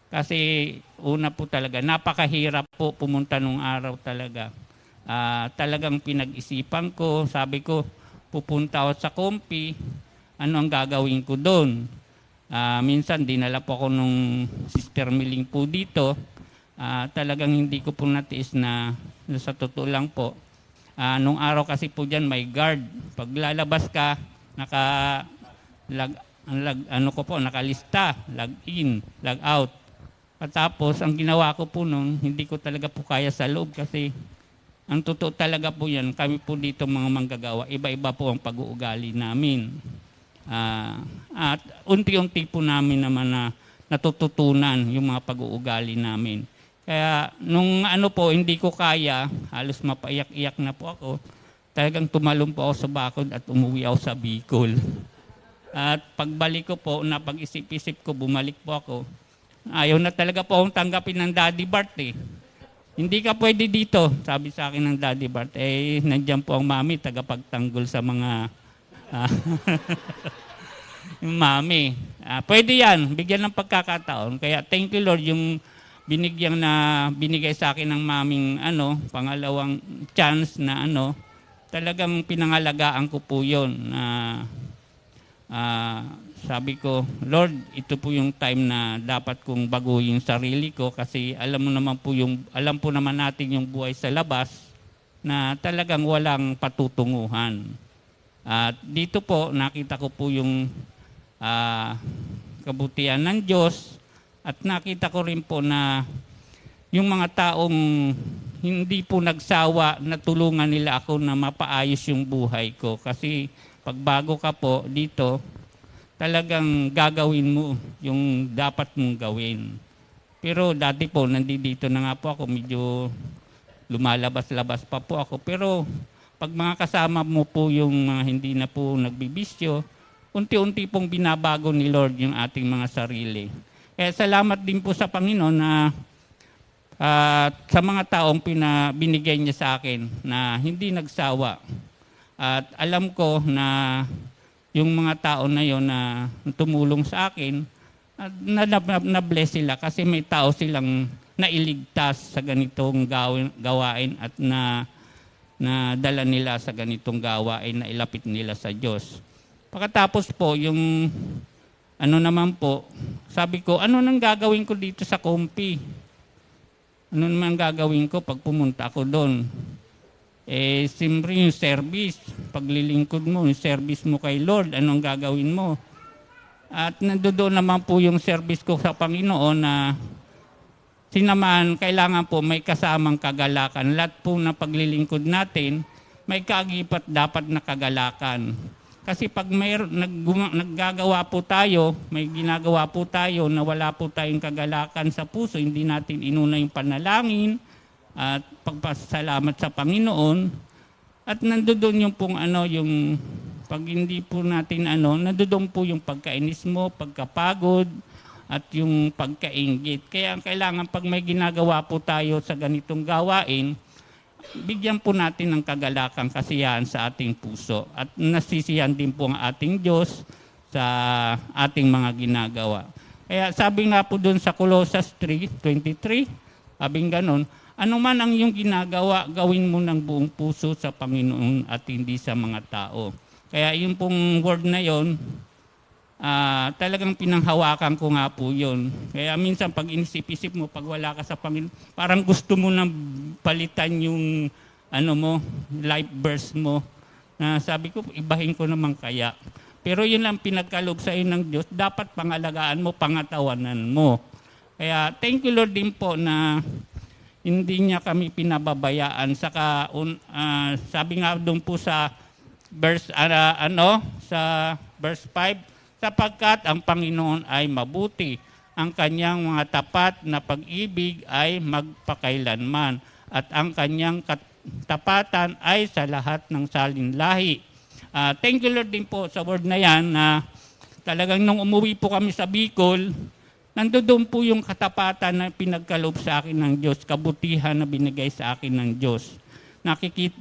Kasi una po talaga, napakahirap po pumunta nung araw talaga. Talagang pinag-isipan ko, sabi ko, pupunta ako sa Kompi, ano ang gagawin ko doon? Minsan dinala po ako nung Sister Miling po dito. Talagang hindi ko po natiis na sa totoo lang po. Nung araw kasi po dyan may guard. Pag lalabas ka, nakalista, log in, log out. At tapos, ang ginawa ko po noon, hindi ko talaga po kaya sa loob kasi ang totoo talaga po yan, kami po dito mga manggagawa, iba-iba po ang pag-uugali namin. At unti-unti po namin naman na natututunan yung mga pag-uugali namin. Kaya nung hindi ko kaya, halos mapaiyak-iyak na po ako, talagang tumalon po ako sa bakod at umuwi ako sa Bicol. At pagbalik ko po, napag-isip-isip ko, bumalik po ako. Ayaw na talaga po akong tanggapin ng Daddy Bart eh. Hindi ka pwede dito, sabi sa akin ng Daddy Bart. Nandiyan po ang mami, tagapagtanggol sa mga yung mami. Pwede yan, bigyan ng pagkakataon. Kaya thank you Lord yung binigay sa akin ng maming pangalawang chance na talagang pinangalagaan ko po yun. Sabi ko, Lord, ito po yung time na dapat kong baguhin yung sarili ko kasi alam po naman natin yung buhay sa labas na talagang walang patutunguhan. At dito po, nakita ko po yung kabutihan ng Diyos at nakita ko rin po na yung mga taong hindi po nagsawa na tulungan nila ako na mapaayos yung buhay ko. Kasi pagbago ka po dito, talagang gagawin mo yung dapat mong gawin. Pero dati po, nandito na nga po ako, medyo lumalabas-labas pa po ako. Pero pag mga kasama mo po yung mga hindi na po nagbibisyo, unti-unti pong binabago ni Lord yung ating mga sarili. Kaya salamat din po sa Panginoon na sa mga taong binigay niya sa akin na hindi nagsawa. At alam ko na yung mga tao na yon na tumulong sa akin, na-bless sila kasi may tao silang nailigtas sa ganitong gawain at na dala nila sa ganitong gawain na ilapit nila sa Diyos. Pagkatapos po, yung naman po, sabi ko, ano nang gagawin ko dito sa Kompi? Ano naman gagawin ko pag pumunta ako doon? Siyempre yung service, paglilingkod mo, yung service mo kay Lord, anong gagawin mo? At nandoon naman po yung service ko sa Panginoon na sinaman, kailangan po may kasamang kagalakan. Lahat po na paglilingkod natin, may kaagipat dapat na kagalakan. Kasi pag may naggagawa po tayo, may ginagawa po tayo na wala po tayong kagalakan sa puso, hindi natin inuna yung panalangin at pagpasalamat sa Panginoon. At nandoon yung pong yung pag hindi po natin nandoon po yung pagkainis mo, pagkapagod, at yung pagkainggit. Kaya kailangan pag may ginagawa po tayo sa ganitong gawain, bigyan po natin ng kagalakan, kasiyahan sa ating puso. At nasisiyahan din po ang ating Diyos sa ating mga ginagawa. Kaya sabi nga po doon sa Colossus 3:23, sabing ganon, ano man ang iyong ginagawa, gawin mo ng buong puso sa Panginoon at hindi sa mga tao. Kaya yung pong word na yon, talagang pinanghawakan ko nga po yun. Kaya minsan pag inisip-isip mo, pag wala ka sa Panginoon, parang gusto mo nang palitan yung life verse mo. Na sabi ko, ibahin ko naman kaya. Pero yun lang pinagkaloob sa iyo ng Diyos, dapat pangalagaan mo, pangatawanan mo. Kaya thank you Lord din po na hindi niya kami pinababayaan. Saka sabi nga doon po sa verse sa verse 5, sapagkat ang Panginoon ay mabuti, ang kanyang mga tapat na pag-ibig ay magpakailanman, at ang kanyang tapatan ay sa lahat ng salinlahi. Thank you Lord din po sa word na yan na talagang nung umuwi po kami sa Bicol, nandoon po yung katapatan na pinagkaloob sa akin ng Diyos, kabutihan na binigay sa akin ng Diyos.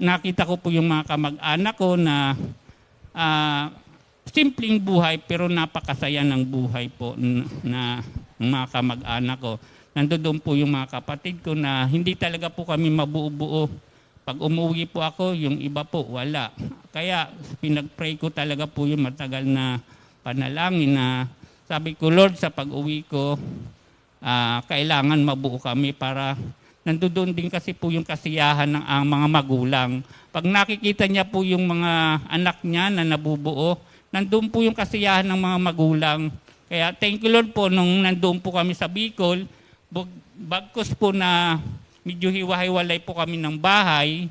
Nakita ko po yung mga kamag-anak ko na simpleng buhay pero napakasaya ng buhay po na mga kamag-anak ko. Nandoon po yung mga kapatid ko na hindi talaga po kami mabuo-buo. Pag umuwi po ako, yung iba po wala. Kaya pinag-pray ko talaga po yung matagal na panalangin na sabi ko, Lord, sa pag-uwi ko, kailangan mabuo kami para nandoon din kasi po yung kasiyahan ng mga magulang. Pag nakikita niya po yung mga anak niya na nabubuo, nandoon po yung kasiyahan ng mga magulang. Kaya thank you Lord po, nung nandoon po kami sa Bicol, bagkos po na medyo hiwa-hiwalay po kami ng bahay,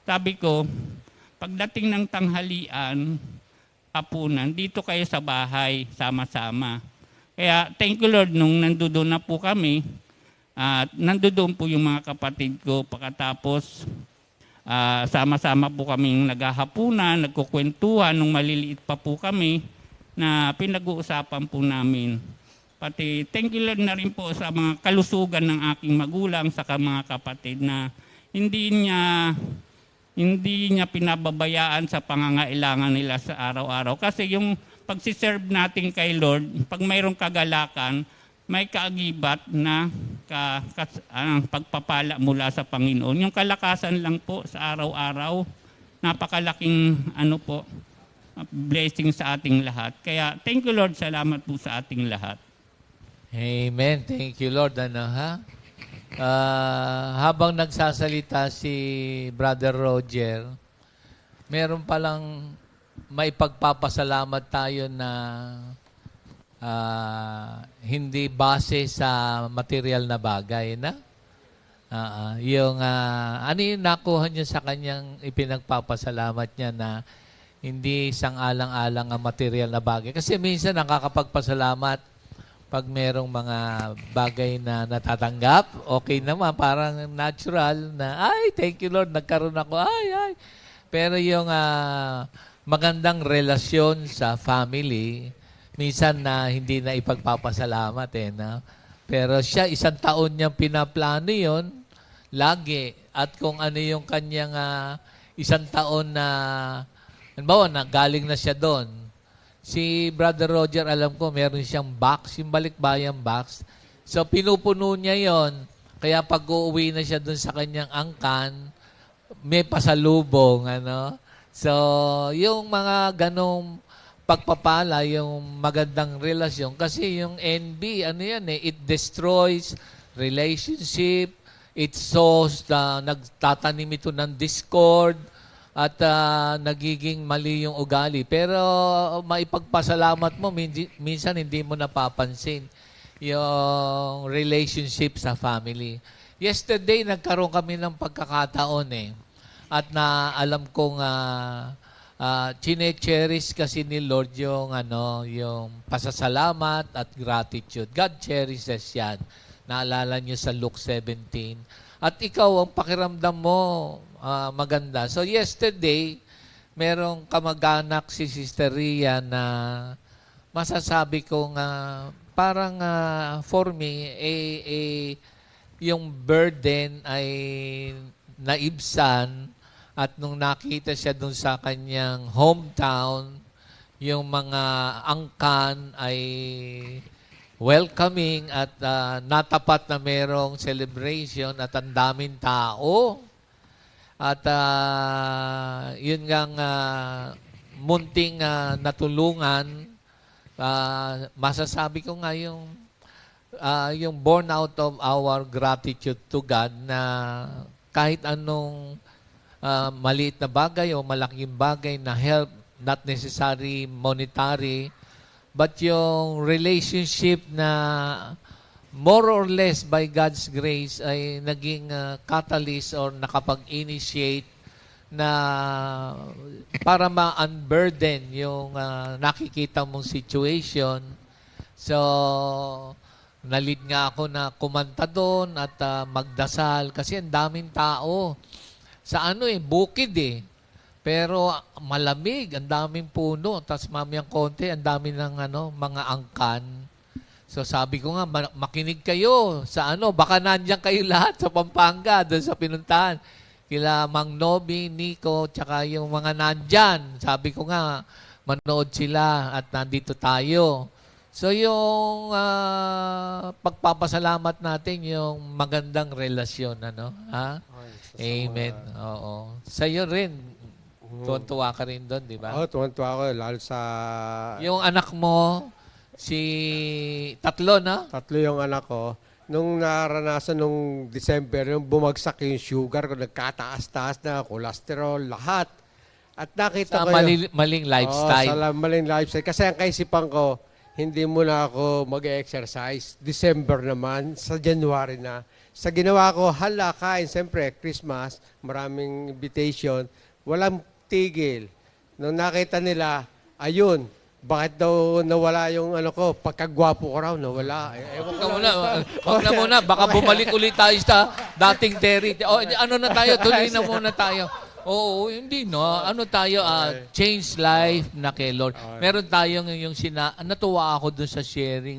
sabi ko, pagdating ng tanghalian, hapunan, dito kayo sa bahay, sama-sama. Kaya thank you Lord, nung nandoon na po kami, at nandoon po yung mga kapatid ko, pagkatapos sama-sama po kaming naghahapunan, nagkukwentuhan nung maliliit pa po kami na pinag-uusapan po namin. Pati thank you Lord na rin po sa mga kalusugan ng aking magulang sa mga kapatid na hindi niya pinababayaan sa pangangailangan nila sa araw-araw. Kasi yung pagsiserve natin kay Lord, pag mayroong kagalakan, may kaagibat na pagpapala mula sa Panginoon. Yung kalakasan lang po sa araw-araw, napakalaking blessing sa ating lahat. Kaya thank you Lord, salamat po sa ating lahat. Amen. Thank you, Lord. Habang nagsasalita si Brother Roger, meron palang may pagpapasalamat tayo na hindi base sa material na bagay na ano yung nakuha niya sa kanyang ipinagpapasalamat niya na hindi sang-alang-alang ang material na bagay. Kasi minsan nakakapagpasalamat pag merong mga bagay na natatanggap, okay naman, parang natural na, ay, thank you Lord, nagkaroon ako, ay. Pero yung magandang relasyon sa family, minsan na hindi na ipagpapasalamat Pero siya, 1 taon niyang pinaplano yon lagi. At kung ano yung kanyang 1 taon na, halimbawa, galing na siya doon. Si Brother Roger, alam ko, meron siyang box, yung balikbayang box. So, pinupuno niya yon. Kaya pag uuwi na siya doon sa kanyang angkan, may pasalubong, So, yung mga ganong pagpapala, yung magandang relasyon. Kasi yung NB, it destroys relationship, it sows, nagtatanim ito ng discord, at nagiging mali yung ugali. Pero maipagpasalamat mo, minsan hindi mo napapansin yung relationship sa family. Yesterday, nagkaroon kami ng pagkakataon At alam kong chine-cherish kasi ni Lord yung pasasalamat at gratitude. God cherishes yan. Naalala niyo sa Luke 17. At ikaw, ang pakiramdam mo, maganda. So yesterday, merong kamag-anak si Sister Ria na masasabi kong parang for me, yung burden ay naibsan at nung nakita siya dun sa kanyang hometown, yung mga angkan ay welcoming at natapat na merong celebration at ang daming tao. At yun ngang munting natulungan, masasabi ko nga yung born out of our gratitude to God na kahit anong maliit na bagay o malaking bagay na help, not necessary monetary, but yung relationship na more or less by God's grace ay naging catalyst or nakapag-initiate na para ma-unburden yung nakikita mong situation. So, nalid nga ako na kumanta doon at magdasal kasi ang daming tao. Sa bukid Pero malamig, ang daming puno. Tapos mamayang konti, ang dami ng mga angkan. So sabi ko nga, makinig kayo sa baka nandiyan kayo lahat sa Pampanga, doon sa pinuntahan. Kila Mang Nobi, Nico, tsaka yung mga nandyan. Sabi ko nga, manood sila at nandito tayo. So yung pagpapasalamat natin, yung magandang relasyon, Amen. Oo. Sa'yo rin, tuwan-tuwa ka rin doon, di ba? Oo, tuwan-tuwa ako, lalo sa... Yung anak mo, tatlo, no? 3 yung anak ko. Nung naranasan nung December, yung bumagsak yung sugar ko, nagkataas-taas na, cholesterol, lahat. At nakita Sa ko maling lifestyle. Sa maling lifestyle. Kasi ang kaisipan ko, hindi muna ako mag-exercise. December naman, sa January na. Sa ginawa ko, kain, siyempre, Christmas, maraming invitation, walang tigil. Nung nakita nila, ayun, bakit daw nawala yung pagkagwapo ko raw, nawala. Wag na muna, baka bumalik ulit tayo sa dating Terry. Na tayo, tuloy na muna tayo. Oo, hindi change life na kay Lord. Meron tayong natuwa ako dun sa sharing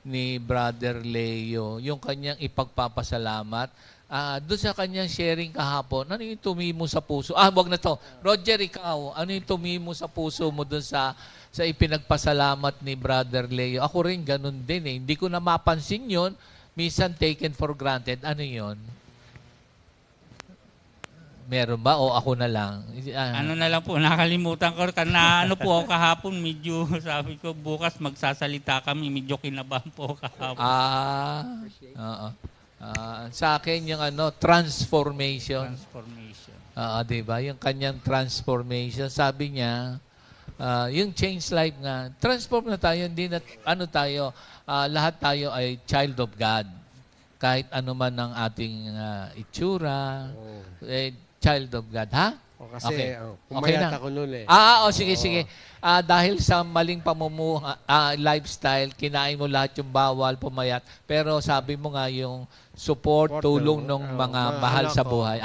ni Brother Leo, yung kanyang ipagpapasalamat doon sa kanyang sharing kahapon, ano yung tumimo sa puso? Wag na to. Roger, ikaw, ano yung tumimo sa puso mo doon sa ipinagpasalamat ni Brother Leo? Ako rin ganun din eh. Hindi ko na mapansin yun. Minsan taken for granted. Ano yun? Meron ba? O ako na lang? Ano na lang po, nakalimutan ko. Ano po ako kahapon, medyo sabi ko, bukas magsasalita kami, medyo kinabahan po ako kahapon. Oo. Sa akin yung transformation. Transformation. Diba? Yung kanyang transformation. Sabi niya, yung change life nga, transform na tayo, hindi na, lahat tayo ay child of God. Kahit ano man ang ating itsura, child of God. Ha? Kasi Okay. pumayat na. ako noon eh. Sige. Dahil sa maling lifestyle, kinain mo lahat yung bawal, pumayat. Pero sabi mo nga yung support, tulong ng mga mahal anak sa ko. buhay.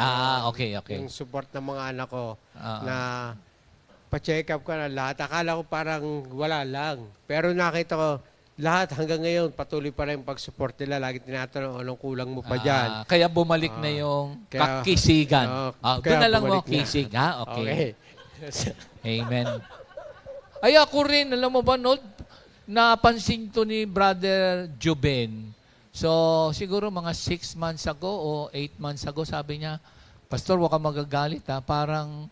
Okay. Yung support ng mga anak ko Oo. na pa-check up ka na lahat. Akala ko parang wala lang. Pero nakita ko, lahat hanggang ngayon, patuloy pa rin yung pag-support nila. Lagi tinatanong, anong kulang mo pa dyan? Kaya bumalik na yung kaya- kakisigan. Doon kaya na lang mo, bumalik na. kisig. Okay. Okay. Amen. Ay, ako rin, alam mo ba, Nod, napansin to ni Brother Juben. So, siguro mga 6 months ago o 8 months ago, sabi niya, Pastor, wag ka magagalit ha. Parang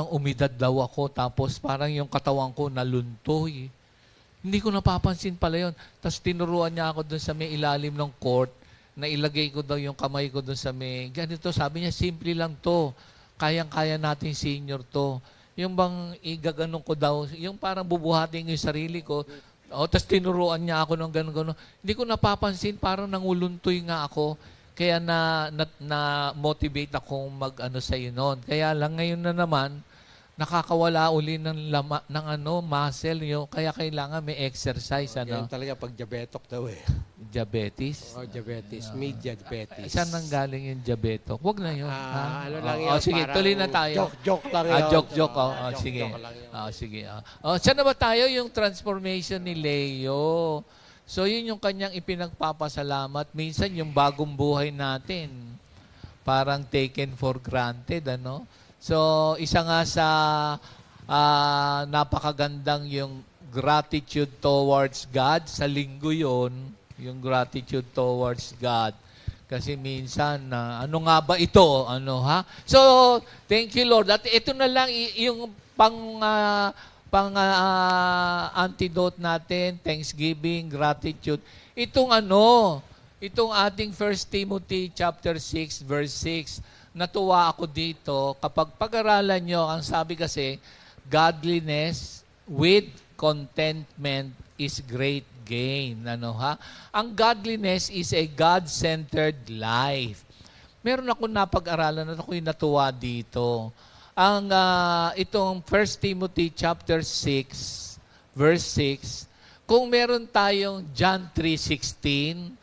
umidad daw ako, tapos parang yung katawan ko naluntoy. Hindi ko napapansin pala yun. Tapos tinuruan niya ako doon sa may ilalim ng court, na ilagay ko daw yung kamay ko doon sa may, ganito, sabi niya, simple lang to. Kayang-kaya natin senior to. Yung bang igaganon ko daw, yung parang bubuhatin ko yung sarili ko, tapos tinuruan niya ako ng gano'n-gano'n. Hindi ko napapansin, parang nanguluntoy nga ako. Kaya na-motivate akong mag-ano sa iyo noon. Kaya lang ngayon na naman, nakakawala uli ng muscle nyo. Kaya kailangan may exercise. Yan talaga pag diabetic daw eh. Diabetes? Diabetes. May diabetes. Saan nang galing yung diabetic? Huwag na yun. Ano lang yun? Sige, parang tuloy na tayo. Joke lang yun. Joke. Sige. Joke lang yun. Sige. Saan na ba tayo? Yung transformation ni Leo. So, yun yung kanyang ipinagpapasalamat. Minsan, yung bagong buhay natin, parang taken for granted, ano? So, isa nga sa napakagandang yung gratitude towards God. Sa linggo yun, yung gratitude towards God. Kasi minsan, ano nga ba ito? So, thank you, Lord. At ito na lang yung antidote natin, thanksgiving, gratitude. Itong ating 1 Timothy chapter 6, verse 6. Natuwa ako dito, kapag pag-aralan nyo, ang sabi kasi, godliness with contentment is great gain. Ang godliness is a God-centered life. Meron ako napag-aralan at ako'y natuwa dito. Itong 1 Timothy chapter 6, verse 6, kung meron tayong John 3:16,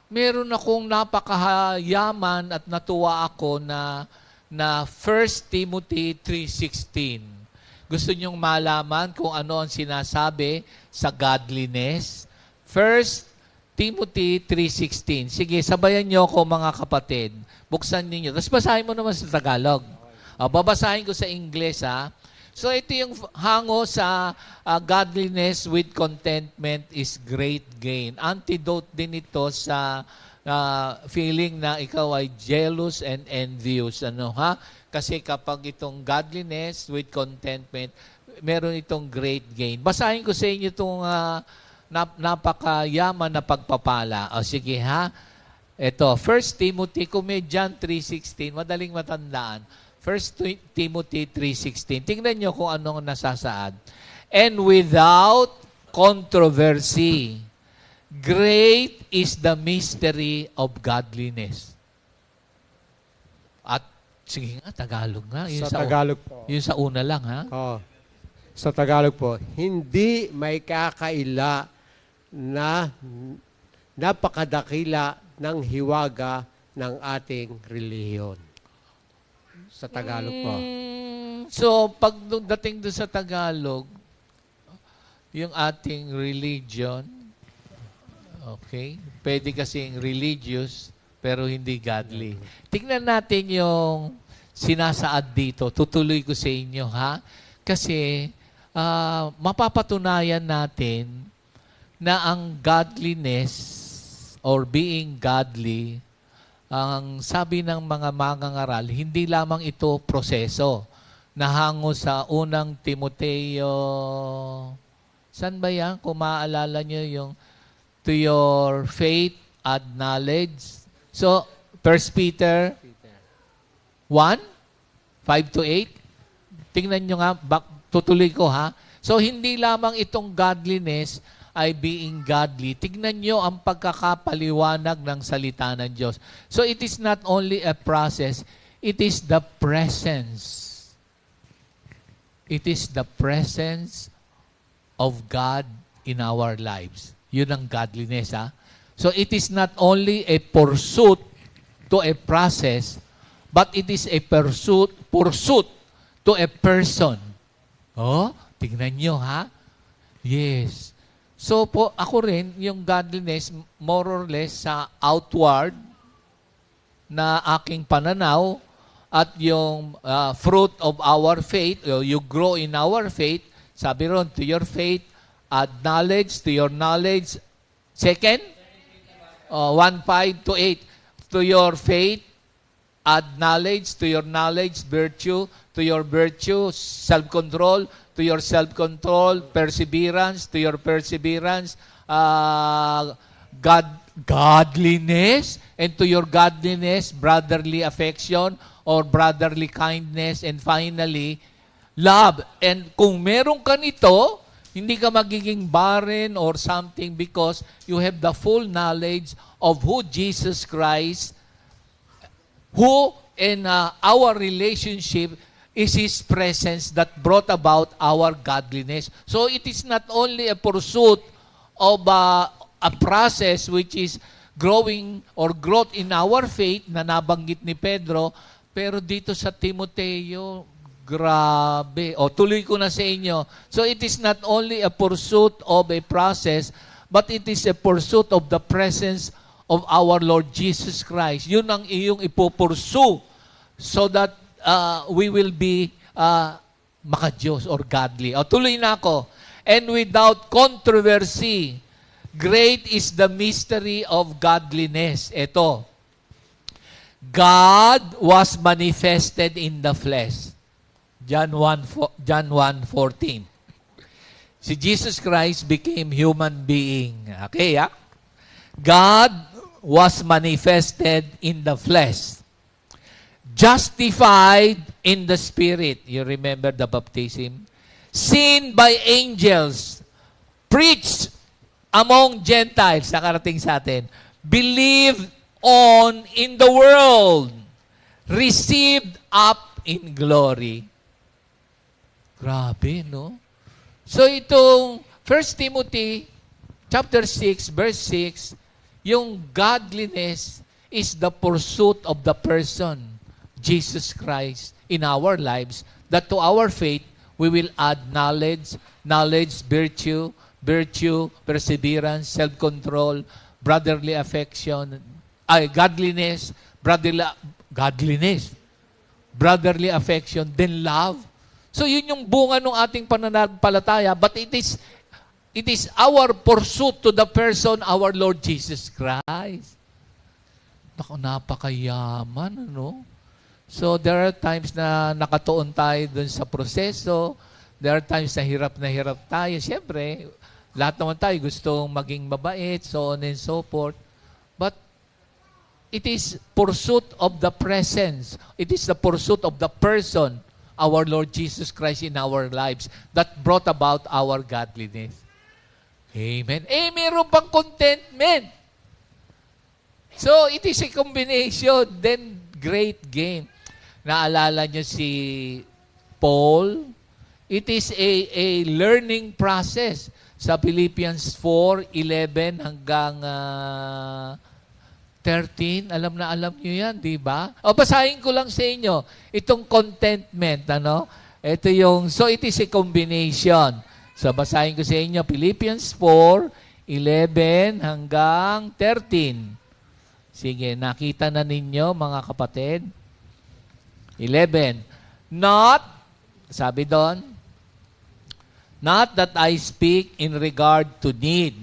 meron akong napakayaman at natuwa ako na 1 Timothy 3:16. Gusto niyong malaman kung ano ang sinasabi sa godliness? 1 Timothy 3:16. Sige, sabayan niyo ako mga kapatid. Buksan niyo. Tapos basahin mo naman sa Tagalog. Babasahin ko sa English ha. So ito yung hango sa godliness with contentment is great gain. Antidote din ito sa feeling na ikaw ay jealous and envious. Kasi kapag itong godliness with contentment, meron itong great gain. Basahin ko sa inyo itong napakayaman na pagpapala. Sige ha. Ito, 1 Timothy, kung may John 3:16, madaling matandaan. 1 Timothy 3:16. Tingnan nyo kung anong nasasaad. And without controversy, great is the mystery of godliness. At sige nga, Tagalog nga. Sa Tagalog po. Yung sa una lang, ha? Sa Tagalog po, hindi may kakaila na napakadakila ng hiwaga ng ating relihiyon. Sa Tagalog po. So, pagdating doon sa Tagalog, yung ating religion, okay, pwede kasing religious, pero hindi godly. Tingnan natin yung sinasaad dito. Tutuloy ko sa inyo, ha? Kasi mapapatunayan natin na ang godliness or being godly, ang sabi ng mga mangangaral, hindi lamang ito proseso. Nahango sa unang Timoteo, saan ba yan? Kung maaalala nyo yung to your faith add knowledge. So, 1 Peter 1, 5 to 8. Tingnan nyo nga, tutuloy ko ha. So, hindi lamang itong godliness ay being godly. Tignan nyo ang pagkakapaliwanag ng salita ng Diyos. So, it is not only a process, it is the presence. It is the presence of God in our lives. Yun ang godliness, ha? So, it is not only a pursuit to a process, but it is a pursuit to a person. Oh, tingnan nyo, ha? Yes. So, po, ako rin, yung godliness, more or less sa outward na aking pananaw at yung fruit of our faith, you grow in our faith, sabi ron, to your faith, add knowledge, to your knowledge. Second, 1:5 to 8. To your faith, add knowledge, to your knowledge, virtue, to your virtue, self-control, to your self-control, perseverance, to your perseverance, godliness, and to your godliness, brotherly affection or brotherly kindness, and finally, love. And kung meron ka nito, hindi ka magiging barren or something because you have the full knowledge of who Jesus Christ, who in our relationship is His presence that brought about our godliness. So it is not only a pursuit of a process which is growing or growth in our faith na nabanggit ni Pedro, pero dito sa Timoteo, grabe. O, tuloy ko na sa inyo. So it is not only a pursuit of a process, but it is a pursuit of the presence of our Lord Jesus Christ. Yun ang iyong ipupursu so that we will be maka-Diyos or godly. O, tuloy na ako. And without controversy, great is the mystery of godliness. Ito, God was manifested in the flesh. John 1:14. Si Jesus Christ became human being. Okay, ha? God was manifested in the flesh. Justified in the Spirit. You remember the baptism? Seen by angels. Preached among Gentiles. Nakarating sa atin. Believed on in the world. Received up in glory. Grabe, no? So itong 1 Timothy chapter 6, verse 6, yung godliness is the pursuit of the person, Jesus Christ, in our lives, that to our faith, we will add knowledge, virtue, perseverance, self-control, brotherly affection, godliness, brotherly affection, then love. So yun yung bunga ng ating pananampalataya, but it is our pursuit to the person, our Lord Jesus Christ. Napakayaman, ano? So there are times na nakatuon tayo dun sa proseso, there are times na hirap tayo. Siyempre, lahat naman tayo gustong maging mabait, so on and so forth. But it is pursuit of the presence. It is the pursuit of the person, our Lord Jesus Christ in our lives that brought about our godliness. Amen. Meron pang contentment. So, it is a combination. Then, great gain. Naalala nyo si Paul? It is a learning process. Sa Philippians 4:11 hanggang 13, alam nyo yan, di ba? O, basahin ko lang sa inyo. Itong contentment, ano? Ito yung, so it is a combination. So, basahin ko sa inyo, Philippians 4:11 hanggang 13. Sige, nakita na ninyo mga kapatid. 11. Not, sabi doon, not that I speak in regard to need,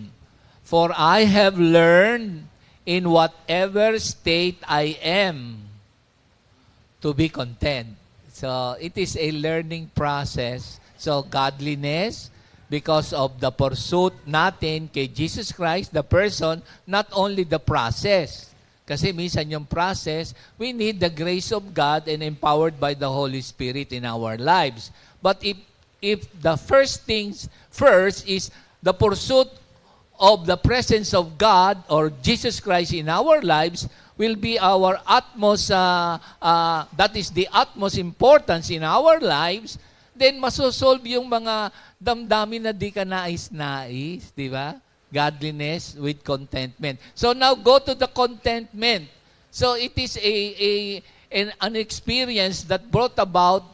for I have learned in whatever state I am to be content. So, it is a learning process. So, godliness, because of the pursuit natin kay Jesus Christ, the person, not only the process. Kasi minsan yung process, we need the grace of God and empowered by the Holy Spirit in our lives. But if the first things first is the pursuit of the presence of God or Jesus Christ in our lives, will be our utmost, that is the utmost importance in our lives, then masosolve yung mga damdamin na di ka nais-nais, di ba? Godliness with contentment. So now go to the contentment. So it is an experience that brought about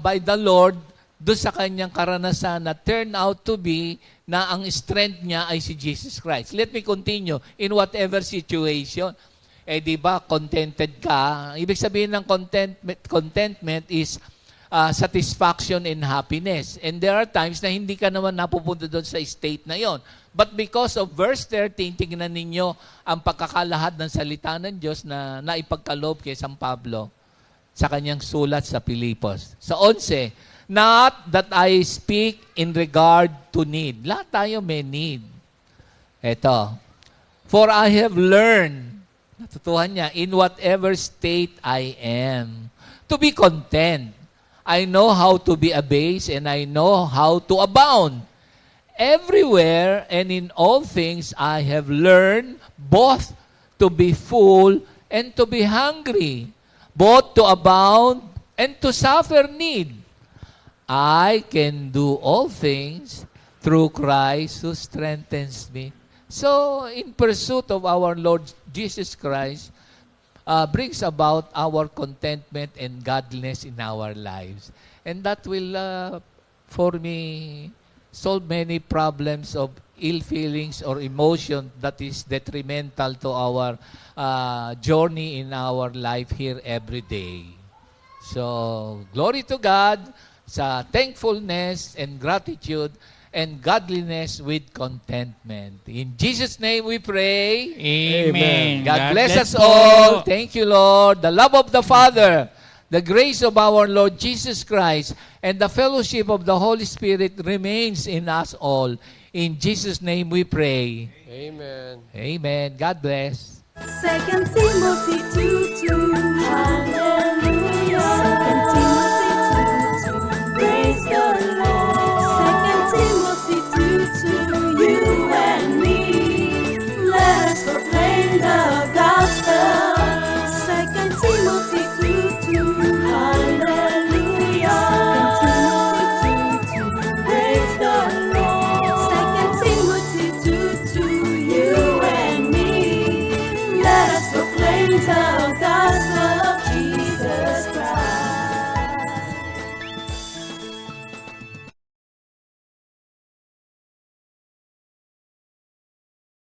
by the Lord do sa kanyang karanasan na turn out to be na ang strength niya ay si Jesus Christ. Let me continue. In whatever situation, di ba, contented ka. Ibig sabihin ng contentment is satisfaction and happiness. And there are times na hindi ka naman napupunta doon sa state na yon. But because of verse 13, tingnan ninyo ang pagkakalahad ng salita ng Diyos na naipagkaloob kay San Pablo sa kanyang sulat sa Pilipos. Sa 11, not that I speak in regard to need. Lahat tayo may need. Eto. For I have learned, natutuhan niya, in whatever state I am, to be content. I know how to be abased and I know how to abound. Everywhere and in all things I have learned both to be full and to be hungry, both to abound and to suffer need. I can do all things through Christ who strengthens me. So, in pursuit of our Lord Jesus Christ, brings about our contentment and godliness in our lives. And that will, for me, solve many problems of ill feelings or emotion that is detrimental to our journey in our life here every day. So, glory to God sa thankfulness and gratitude and godliness with contentment. In Jesus' name we pray. Amen. God bless us all. Thank you, Lord. The love of the Father, the grace of our Lord Jesus Christ, and the fellowship of the Holy Spirit remains in us all. In Jesus' name we pray. Amen. Amen. God bless. 2 Timothy 2:2.